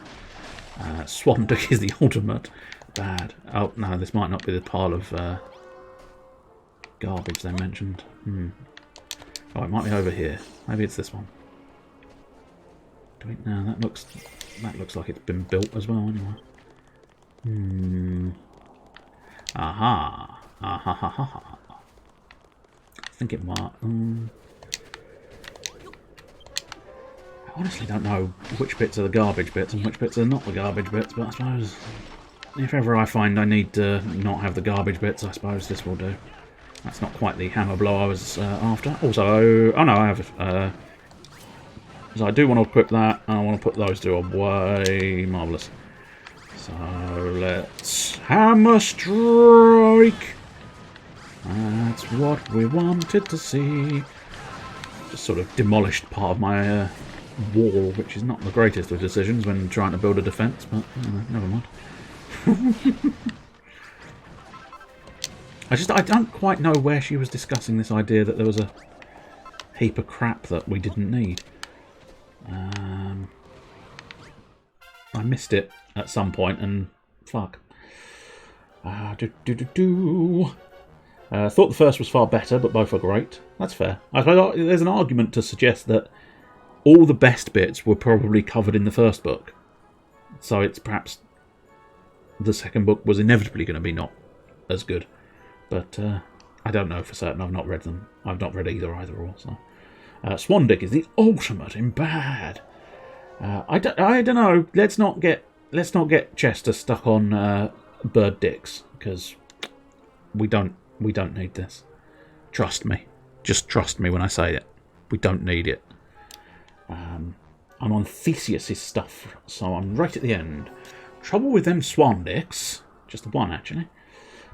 Swan dick is the ultimate bad. Oh, no, this might not be the pile of garbage they mentioned. Oh, it might be over here. Maybe it's this one. No, that looks like it's been built as well, anyway. Aha. I think it might. I honestly don't know which bits are the garbage bits and which bits are not the garbage bits, but I suppose if ever I find I need to not have the garbage bits, I suppose this will do. That's not quite the hammer blow I was after. Also, oh no, I have. So I do want to equip that, and I want to put those two away. Marvellous. So let's hammer strike. That's what we wanted to see. Just sort of demolished part of my wall, which is not the greatest of decisions when trying to build a defence, but never mind. I don't quite know where she was discussing this idea that there was a heap of crap that we didn't need. I missed it at some point, and fuck. Thought the first was far better, but both are great. That's fair. There's an argument to suggest that all the best bits were probably covered in the first book. So it's perhaps the second book was inevitably going to be not as good. But I don't know for certain. I've not read them. I've not read either or. So Swan Dick is the ultimate in bad. I don't know. Let's not get Chester stuck on bird dicks, because we don't need this. Trust me. Just trust me when I say it. We don't need it. I'm on Theseus's stuff, so I'm right at the end. Trouble with them swan dicks. Just the one, actually.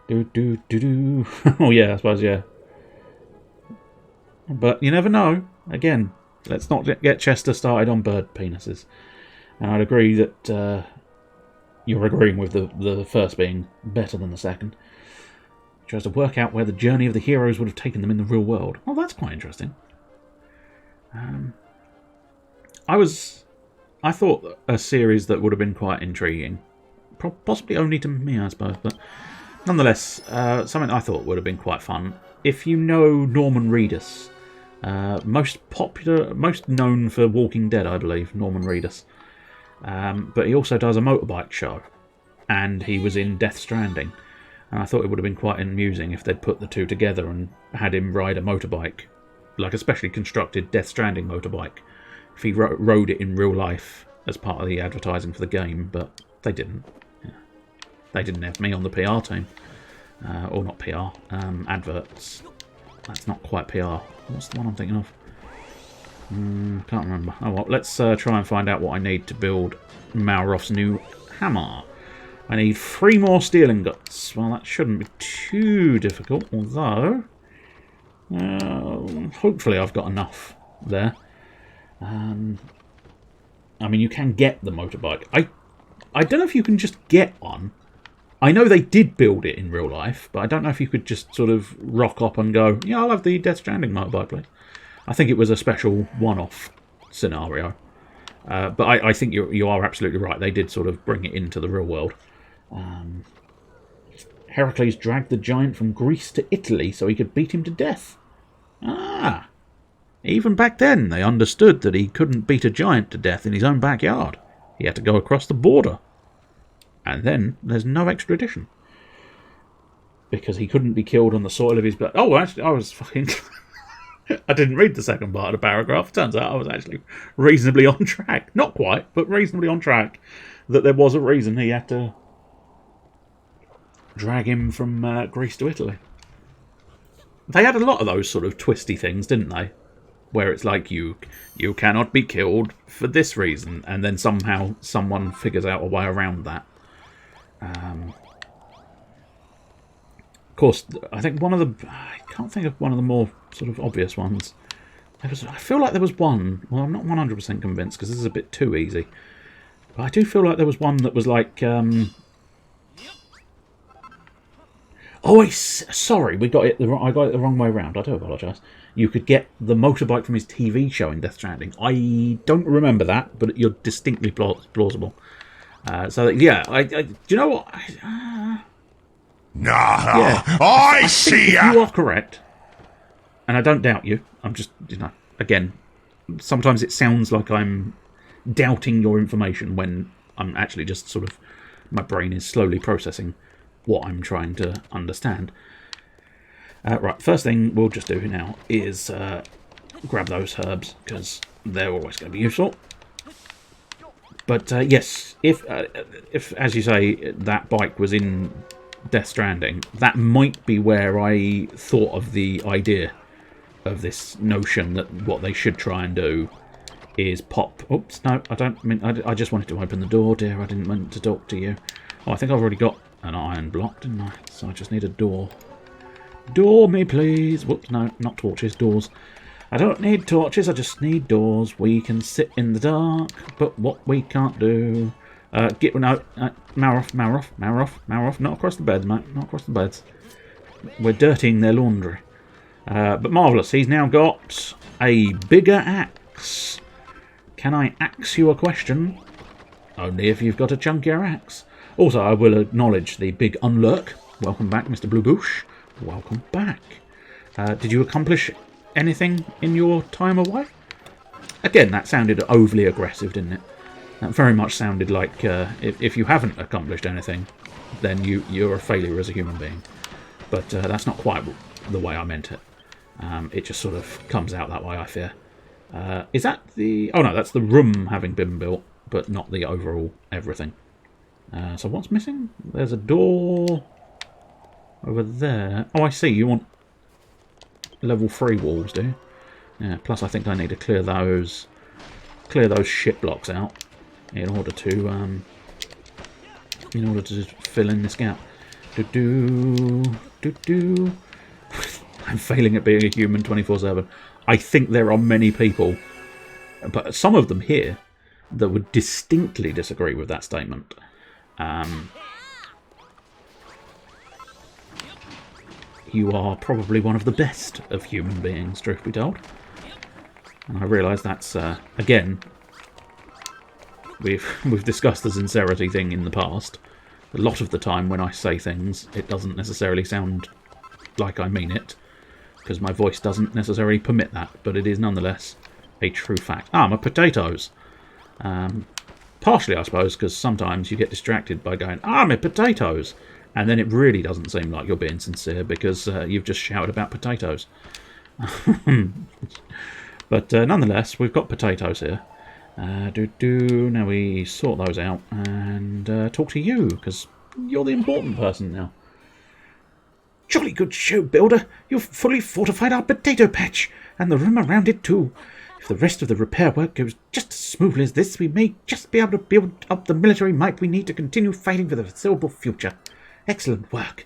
Oh yeah, I suppose, yeah. But you never know. Again, let's not get Chester started on bird penises. And I'd agree that you're agreeing with the first being better than the second. He tries to work out where the journey of the heroes would have taken them in the real world. Oh, that's quite interesting. I thought a series that would have been quite intriguing, possibly only to me, I suppose, but nonetheless, something I thought would have been quite fun. If you know Norman Reedus, most known for Walking Dead, I believe, Norman Reedus, but he also does a motorbike show, and he was in Death Stranding, and I thought it would have been quite amusing if they'd put the two together and had him ride a motorbike, like a specially constructed Death Stranding motorbike, if he rode it in real life as part of the advertising for the game, but they didn't. Yeah. They didn't have me on the PR team. Or not PR, adverts. That's not quite PR. What's the one I'm thinking of? Can't remember. Oh well, let's try and find out what I need to build Malroth's new hammer. I need 3 more steel ingots. Well, that shouldn't be too difficult, although hopefully I've got enough there. I mean, you can get the motorbike. I don't know if you can just get one. I know they did build it in real life, but I don't know if you could just sort of rock up and go, yeah, I'll have the Death Stranding motorbike, please. I think it was a special one-off scenario. But I think you are absolutely right. They did sort of bring it into the real world. Heracles dragged the giant from Greece to Italy so he could beat him to death. Ah! Even back then, they understood that he couldn't beat a giant to death in his own backyard. He had to go across the border. And then there's no extradition. Because he couldn't be killed on the soil of his... Oh, actually, I was fucking... I didn't read the second part of the paragraph. Turns out I was actually reasonably on track. Not quite, but reasonably on track. That there was a reason he had to drag him from Greece to Italy. They had a lot of those sort of twisty things, didn't they? Where it's like, you cannot be killed for this reason, and then somehow someone figures out a way around that. Of course, I think I can't think of one of the more sort of obvious ones. I feel like there was one, well, I'm not 100% convinced because this is a bit too easy, but I do feel like there was one that was like, sorry, I got it the wrong way around. I do apologise. You could get the motorbike from his TV show in Death Stranding. I don't remember that, but you're distinctly plausible. So yeah, do you know what? Yeah, I see ya! You are correct, and I don't doubt you. I'm just, again, sometimes it sounds like I'm doubting your information when I'm actually just sort of, my brain is slowly processing what I'm trying to understand. Right, first thing we'll just do now is grab those herbs, because they're always going to be useful. But yes, if as you say, that bike was in Death Stranding, that might be where I thought of the idea of this notion that what they should try and do is pop... Oops, no, I don't mean... I just wanted to open the door, dear. I didn't mean to talk to you. Oh, I think I've already got an iron block, didn't I? So I just need a door. Door me, please. Whoops, no, not torches, doors. I don't need torches, I just need doors. We can sit in the dark, but what we can't do... Malroth, not across the beds, mate, not across the beds. We're dirtying their laundry. But marvellous, he's now got a bigger axe. Can I axe you a question? Only if you've got a chunkier axe. Also, I will acknowledge the big unlurk. Welcome back, Mr. Bluebush. Welcome back. Did you accomplish anything in your time away? Again, that sounded overly aggressive, didn't it? That very much sounded like if you haven't accomplished anything, then you're a failure as a human being. But that's not quite the way I meant it. It just sort of comes out that way, I fear. Is that the... Oh no, that's the room having been built, but not the overall everything. So what's missing? There's a door over there. Oh, I see. You want level 3 walls, do you? Yeah, plus I think I need to clear those shit blocks out in order to fill in this gap. I'm failing at being a human 24/7. I think there are many people, but some of them here, that would distinctly disagree with that statement. You are probably one of the best of human beings, truth be told. And I realise that's, again, we've discussed the sincerity thing in the past. A lot of the time when I say things, it doesn't necessarily sound like I mean it, because my voice doesn't necessarily permit that, but it is nonetheless a true fact. Ah, my potatoes. Partially, I suppose, because sometimes you get distracted by going, ah, my potatoes, and then it really doesn't seem like you're being sincere because you've just shouted about potatoes. But nonetheless, we've got potatoes here. Now we sort those out and talk to you, because you're the important person now. Jolly good show, Builder. You've fully fortified our potato patch, and the room around it too. If the rest of the repair work goes just as smoothly as this, we may just be able to build up the military might we need to continue fighting for the foreseeable future. Excellent work.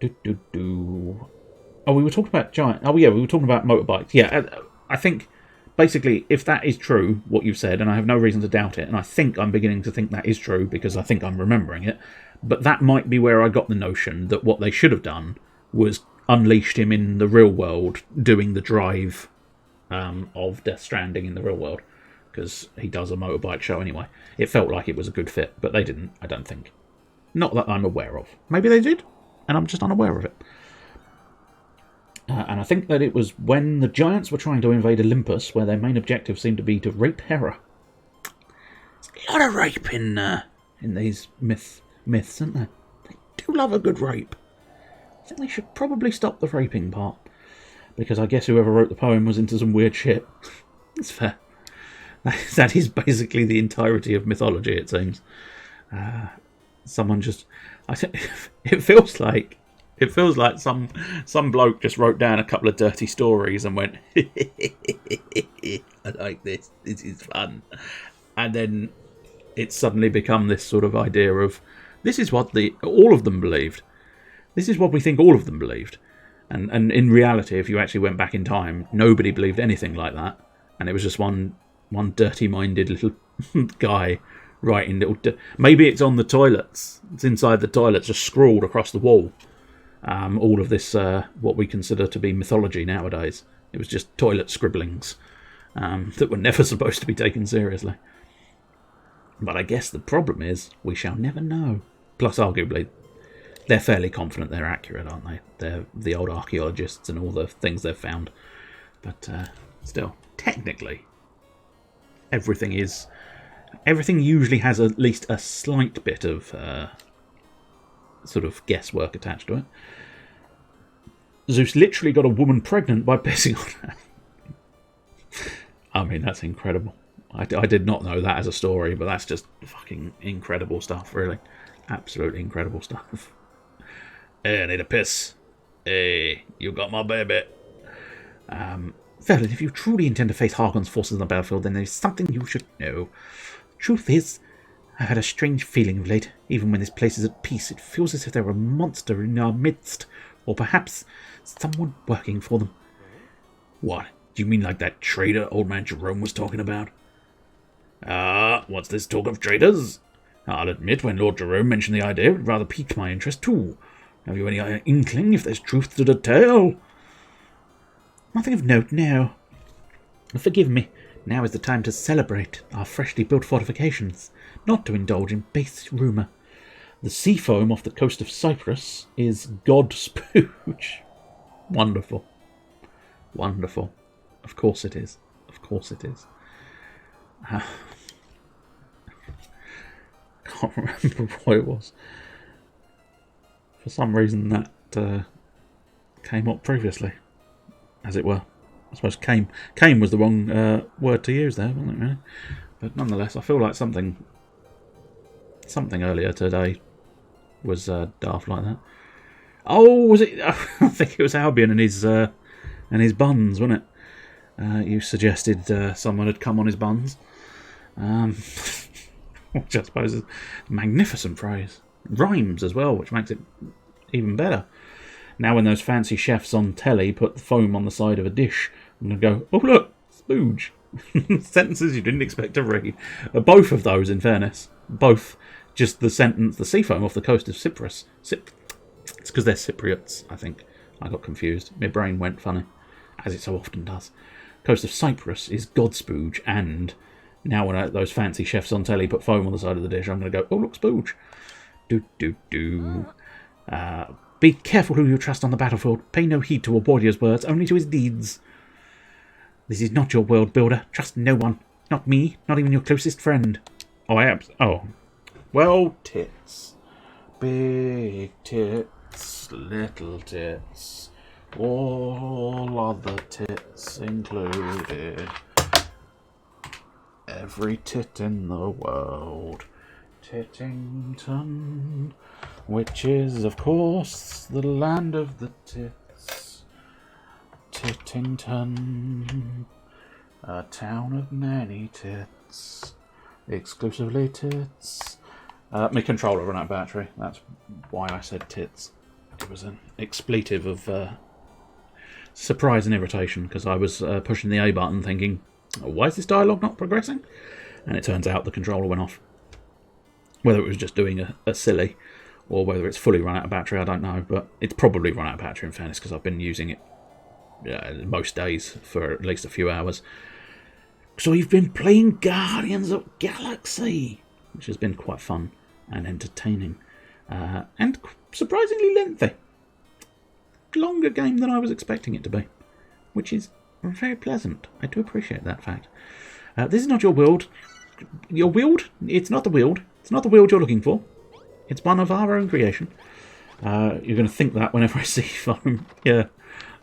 Oh, we were talking about giant... Oh, yeah, we were talking about motorbikes. Yeah, I think, basically, if that is true, what you've said, and I have no reason to doubt it, and I think I'm beginning to think that is true because I think I'm remembering it, but that might be where I got the notion that what they should have done was unleashed him in the real world, doing the drive of Death Stranding in the real world, because he does a motorbike show anyway. It felt like it was a good fit, but they didn't, I don't think. Not that I'm aware of. Maybe they did, and I'm just unaware of it. And I think that it was when the giants were trying to invade Olympus, where their main objective seemed to be to rape Hera. There's a lot of rape in these myths, isn't there? They do love a good rape. I think they should probably stop the raping part, because I guess whoever wrote the poem was into some weird shit. It's fair. That is basically the entirety of mythology, it seems. Someone just... I think it feels like some bloke just wrote down a couple of dirty stories and went, I like this is fun. And then it's suddenly become this sort of idea of, this is what all of them believed. This is what we think all of them believed. And in reality, if you actually went back in time, nobody believed anything like that. And it was just one dirty-minded little guy writing little... Maybe it's on the toilets. It's inside the toilets, just scrawled across the wall. All of this, what we consider to be mythology nowadays. It was just toilet scribblings that were never supposed to be taken seriously. But I guess the problem is, we shall never know. Plus, arguably, they're fairly confident they're accurate, aren't they? They're the old archaeologists and all the things they've found. But still, technically, everything usually has at least a slight bit of sort of guesswork attached to it. Zeus literally got a woman pregnant by pissing on her. I mean, that's incredible. I did not know that as a story, but that's just fucking incredible stuff, really. Absolutely incredible stuff. Hey, I need a piss. Hey, you got my baby. Verlin, if you truly intend to face Hargon's forces on the battlefield, then there's something you should know. Truth is, I've had a strange feeling of late. Even when this place is at peace, it feels as if there were a monster in our midst, or perhaps someone working for them. What? Do you mean like that traitor old man Jerome was talking about? What's this talk of traitors? I'll admit, when Lord Jerome mentioned the idea, it rather piqued my interest too. Have you any inkling if there's truth to the tale? Nothing of note, no. Forgive me. Now is the time to celebrate our freshly built fortifications, not to indulge in base rumour. The sea foam off the coast of Cyprus is god spooge. Wonderful. Wonderful. Of course it is. Of course it is. Can't remember what it was. For some reason that came up previously, as it were. I suppose came was the wrong word to use there, wasn't it, really? But nonetheless, I feel like something earlier today was daft like that. Oh, was it? I think it was Albion and his buns, wasn't it? You suggested someone had come on his buns. Which I suppose is a magnificent phrase. Rhymes as well, which makes it even better. Now when those fancy chefs on telly put the foam on the side of a dish, I'm going to go, oh look, spooge. Sentences you didn't expect to read. Both of those, in fairness. Both. Just the sentence, the sea foam off the coast of Cyprus. It's because they're Cypriots, I think. I got confused. My brain went funny, as it so often does. Coast of Cyprus is Godspooge, and Now when those fancy chefs on telly put foam on the side of the dish, I'm going to go, oh, look, spooge. Be careful who you trust on the battlefield. Pay no heed to a warrior's words, only to his deeds. This is not your world, builder. Trust no one. Not me, not even your closest friend. Oh, I am. Oh. Well, tits. Big tits, little tits. All other tits included. Every tit in the world. Tittington, which is, of course, the land of the tits. Tittington, a town of many tits. Exclusively tits. My controller ran out of battery. That's why I said tits. It was an expletive of surprise and irritation, because I was pushing the A button thinking, oh, why is this dialogue not progressing? And it turns out the controller went off. Whether it was just doing a silly, or whether it's fully run out of battery, I don't know. But it's probably run out of battery, in fairness, because I've been using it most days for at least a few hours. So you've been playing Guardians of Galaxy, which has been quite fun and entertaining, and surprisingly lengthy. Longer game than I was expecting it to be, which is very pleasant. I do appreciate that fact. This is not your world. Your world? It's not the world. It's not the world you're looking for. It's one of our own creation. You're going to think that whenever I see foam. Yeah,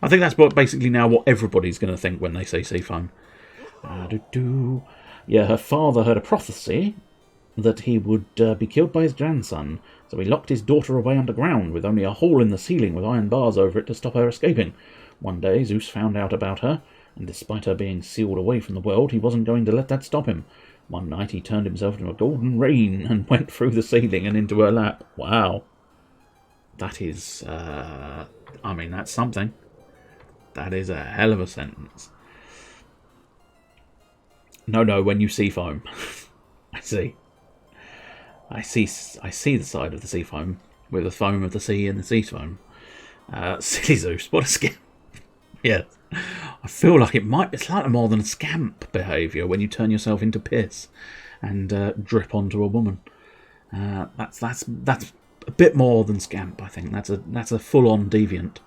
I think that's basically now what everybody's going to think when they see foam. Yeah, her father heard a prophecy that he would be killed by his grandson, so he locked his daughter away underground with only a hole in the ceiling with iron bars over it to stop her escaping. One day Zeus found out about her, and despite her being sealed away from the world, he wasn't going to let that stop him. One night he turned himself into a golden rain and went through the ceiling and into her lap. Wow. That is, I mean, that's something. That is a hell of a sentence. No, when you see foam. I see the side of the sea foam with the foam of the sea and the sea foam. Silly Zeus, what a scamp. Yeah. I feel like it might be slightly more than scamp behaviour when you turn yourself into piss and drip onto a woman. That's a bit more than scamp, I think. That's a full-on deviant.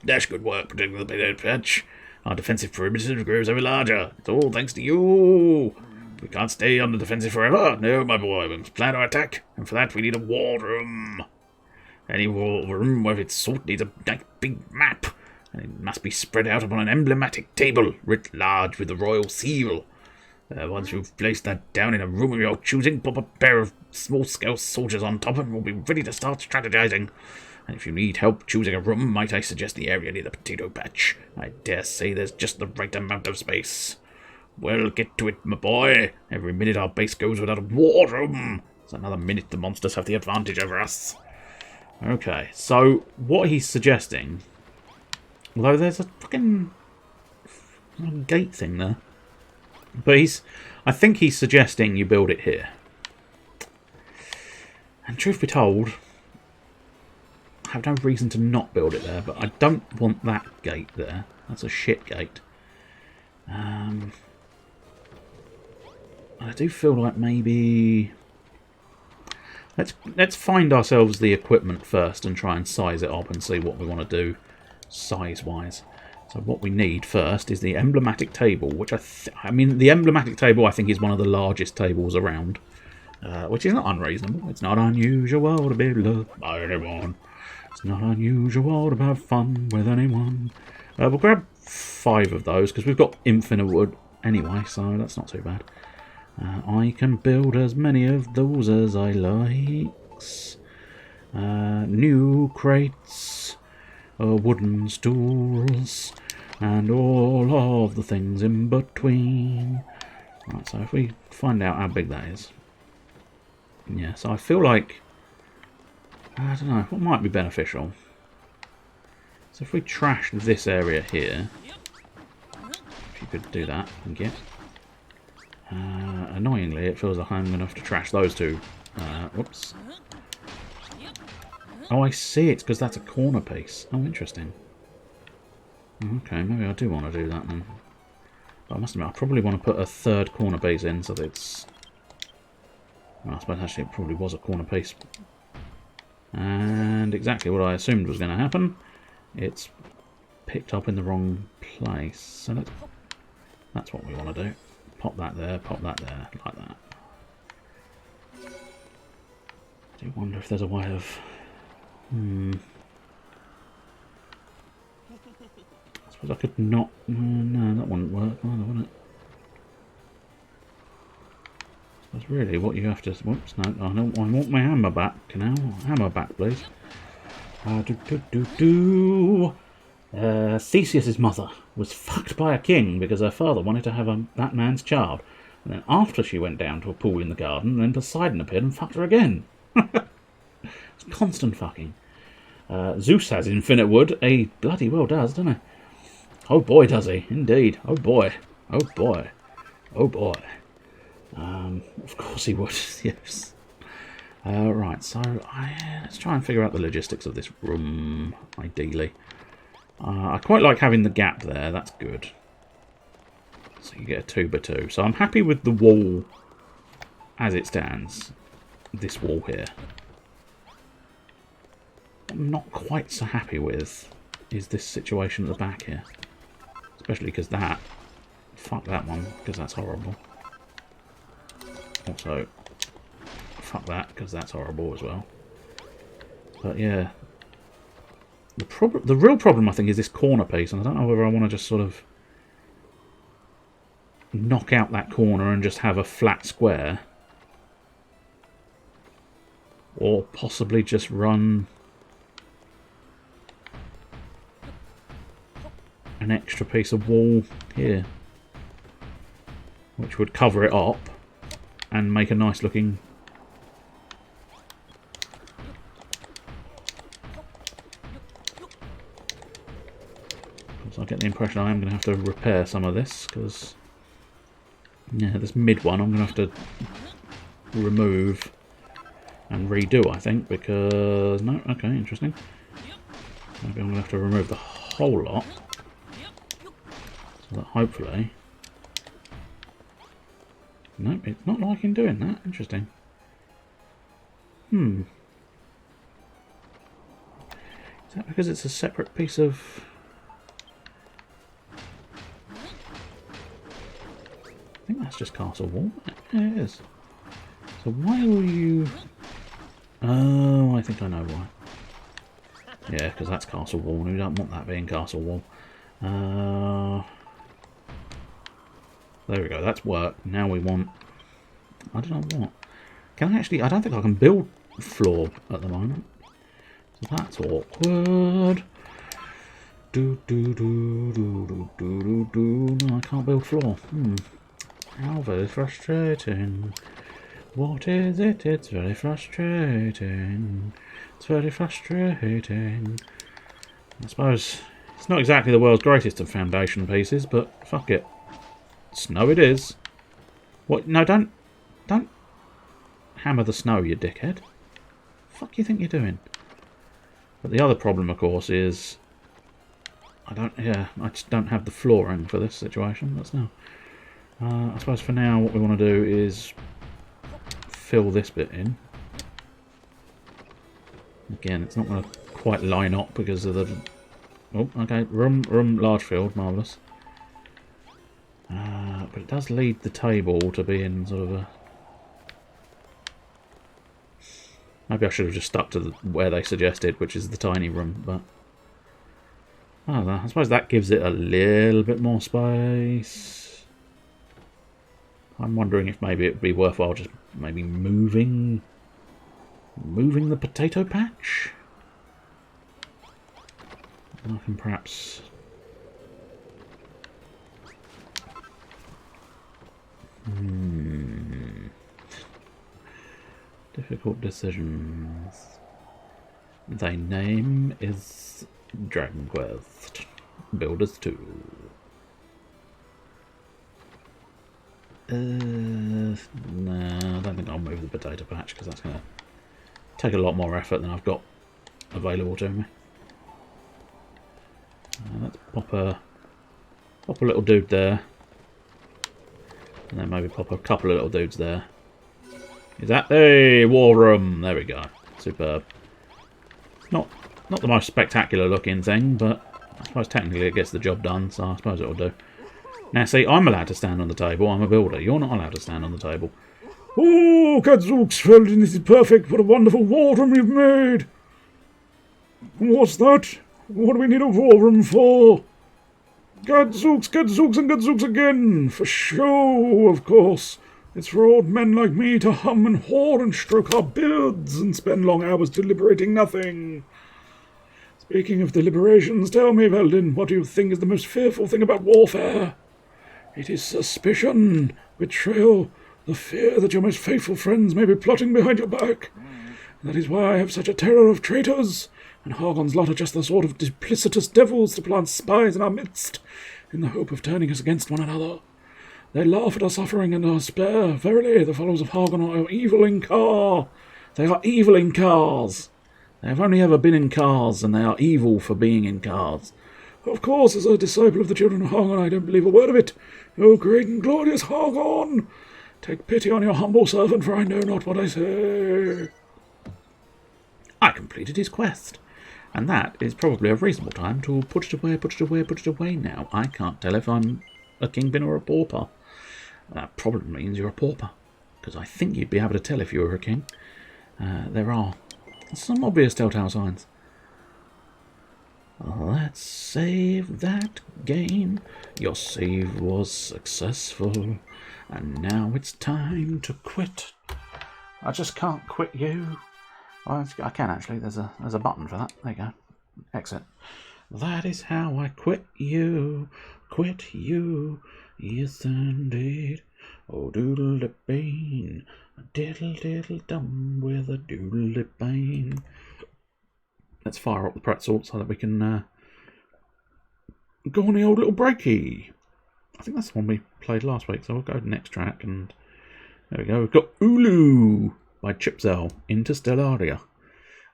Dash good work protecting the potato patch. Our defensive perimeter grows ever larger. It's all thanks to you. We can't stay on the defensive forever. No, my boy, we must plan our attack, and for that we need a war room. Any war room worth its salt needs a nice big map, and it must be spread out upon an emblematic table, writ large with the royal seal. Once you've placed that down in a room of your choosing, pop a pair of small-scale soldiers on top, and we'll be ready to start strategizing. And if you need help choosing a room, might I suggest the area near the potato patch? I dare say there's just the right amount of space. Well, get to it, my boy. Every minute our base goes without a war room. It's another minute the monsters have the advantage over us. Okay, so what he's suggesting... Although there's a fucking gate thing there. But I think he's suggesting you build it here. And truth be told, I have no reason to not build it there, but I don't want that gate there. That's a shit gate. I do feel like maybe... Let's find ourselves the equipment first and try and size it up and see what we want to do size-wise. So what we need first is the emblematic table, which I mean, the emblematic table I think is one of the largest tables around, which is not unreasonable. It's not unusual to be loved by anyone. It's not unusual to have fun with anyone. We'll grab 5 of those because we've got infinite wood anyway, so that's not too bad. I can build as many of those as I likes. New crates, wooden stools, and all of the things in between. Right, so if we find out how big that is. Yeah, so I feel like, I don't know, what might be beneficial? So if we trash this area here, if you could do that, thank you. Annoyingly, it feels like I'm going to have to trash those two. Whoops. Oh, I see. It's because that's a corner piece. Oh, interesting. Okay, maybe I do want to do that then. But I must admit, I probably want to put a third corner piece in so that it's... Well, I suppose actually it probably was a corner piece. And exactly what I assumed was going to happen. It's picked up in the wrong place. So that's what we want to do. Pop that there, like that. I do wonder if there's a way of... I suppose I could not... no, that wouldn't work either, would it? I suppose really what you have to... Whoops, no, I want my hammer back now. Hammer back, please. Theseus's mother was fucked by a king because her father wanted to have that man's child. And then after she went down to a pool in the garden, then Poseidon appeared and fucked her again. It's constant fucking. Zeus has infinite wood. He bloody well does, doesn't he? Oh boy, does he. Indeed. Oh boy. Oh boy. Oh boy. Of course he would, yes. Right, so let's try and figure out the logistics of this room, ideally. I quite like having the gap there, that's good. So you get a 2x2. So I'm happy with the wall as it stands. This wall here. What I'm not quite so happy with is this situation at the back here. Especially because that... Fuck that one, because that's horrible. Also, fuck that, because that's horrible as well. But yeah. The real problem, I think, is this corner piece, and I don't know whether I want to just sort of knock out that corner and just have a flat square. Or possibly just run an extra piece of wall here. Which would cover it up and make a nice looking... So I get the impression I am going to have to repair some of this, because... Yeah, this mid one I'm going to have to remove and redo, I think, because... No, okay, interesting. Maybe I'm going to have to remove the whole lot. So that hopefully... No, it's not liking doing that. Interesting. Is that because it's a separate piece of... I think that's just castle wall. Yeah, it is. So why will you... Oh, I think I know why. Yeah, because that's castle wall, and we don't want that being castle wall. There we go, that's worked. Now we want... I don't know what. Can I actually... I don't think I can build floor at the moment. So that's awkward. No, I can't build floor. How very frustrating. What is it? It's very frustrating. It's very frustrating. I suppose it's not exactly the world's greatest of foundation pieces, but fuck it. Snow it is. What? No, don't hammer the snow, you dickhead. Fuck you think you're doing? But the other problem, of course, is I just don't have the flooring for this situation. That's now. I suppose for now, what we want to do is fill this bit in. Again, it's not going to quite line up because of the... Oh, okay, room, large field, marvellous. But it does lead the table to be in sort of a... Maybe I should have just stuck to where they suggested, which is the tiny room, but... I suppose that gives it a little bit more space. I'm wondering if maybe it would be worthwhile just maybe moving the potato patch. And I can perhaps... Difficult decisions. Thy name is Dragon Quest. Builders 2. No, I don't think I'll move the potato patch because that's going to take a lot more effort than I've got available to me. Let's Pop a little dude there. And then maybe pop a couple of little dudes there. Is that... Hey, war room! There we go. Superb. Not the most spectacular looking thing, but I suppose technically it gets the job done, so I suppose it'll do. Now see, I'm allowed to stand on the table. I'm a builder. You're not allowed to stand on the table. Oh, Gadzooks, Feldin, this is perfect. What a wonderful war room you've made. What's that? What do we need a war room for? Gadzooks, Gadzooks, and Gadzooks again. For show, of course. It's for old men like me to hum and haw and stroke our beards and spend long hours deliberating nothing. Speaking of deliberations, tell me, Veldin, what do you think is the most fearful thing about warfare? It is suspicion, betrayal, the fear that your most faithful friends may be plotting behind your back. That is why I have such a terror of traitors, and Hargon's lot are just the sort of duplicitous devils to plant spies in our midst, in the hope of turning us against one another. They laugh at our suffering and our despair. Verily, the followers of Hargon are evil in car. They are evil in cars. They have only ever been in cars, and they are evil for being in cars. Of course, as a disciple of the children of Hargon, I don't believe a word of it. O great and glorious Hargon! Take pity on your humble servant, for I know not what I say. I completed his quest. And that is probably a reasonable time to put it away now. I can't tell if I'm a kingpin or a pauper. That probably means you're a pauper, because I think you'd be able to tell if you were a king. There are some obvious telltale signs. Let's save that game. Your save was successful, and now it's time to quit. I just can't quit you. Well, I can actually. There's a button for that. There you go. Exit. That is how I quit you. Quit you. Yes, indeed. Oh, doodle bean. Diddle diddle dum with a doodle bane. Let's fire up the pretzel so that we can go on the old little breaky. I think that's the one we played last week, so we'll go to the next track. And there we go. We've got Ulu by Chipzel, Interstellaria.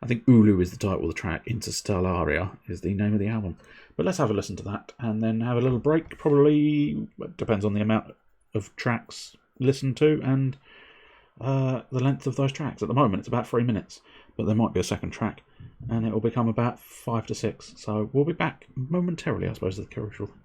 I think Ulu is the title of the track. Interstellaria is the name of the album. But let's have a listen to that and then have a little break. Probably depends on the amount of tracks listened to and the length of those tracks. At the moment, it's about 3 minutes, but there might be a second track, and it will become about 5 to 6. So we'll be back momentarily, I suppose, is the crucial thing.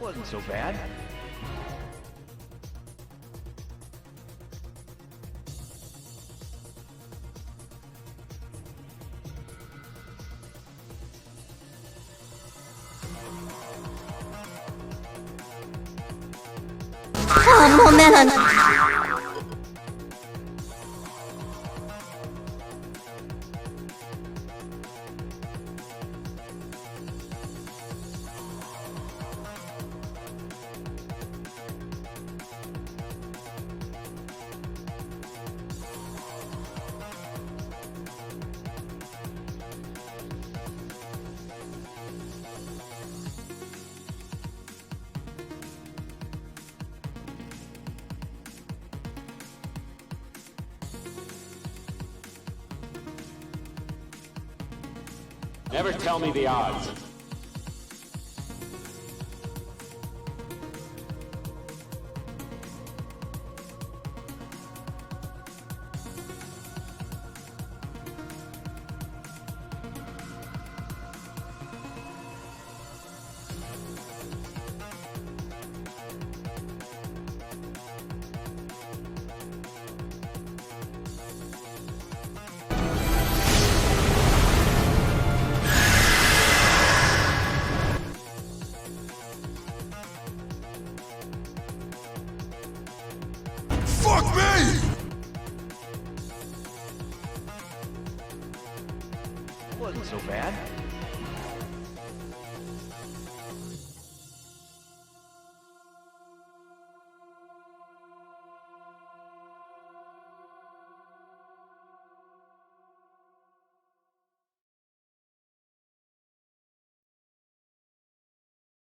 Wasn't so bad. Never tell me the odds. Fuck me! Wasn't so bad.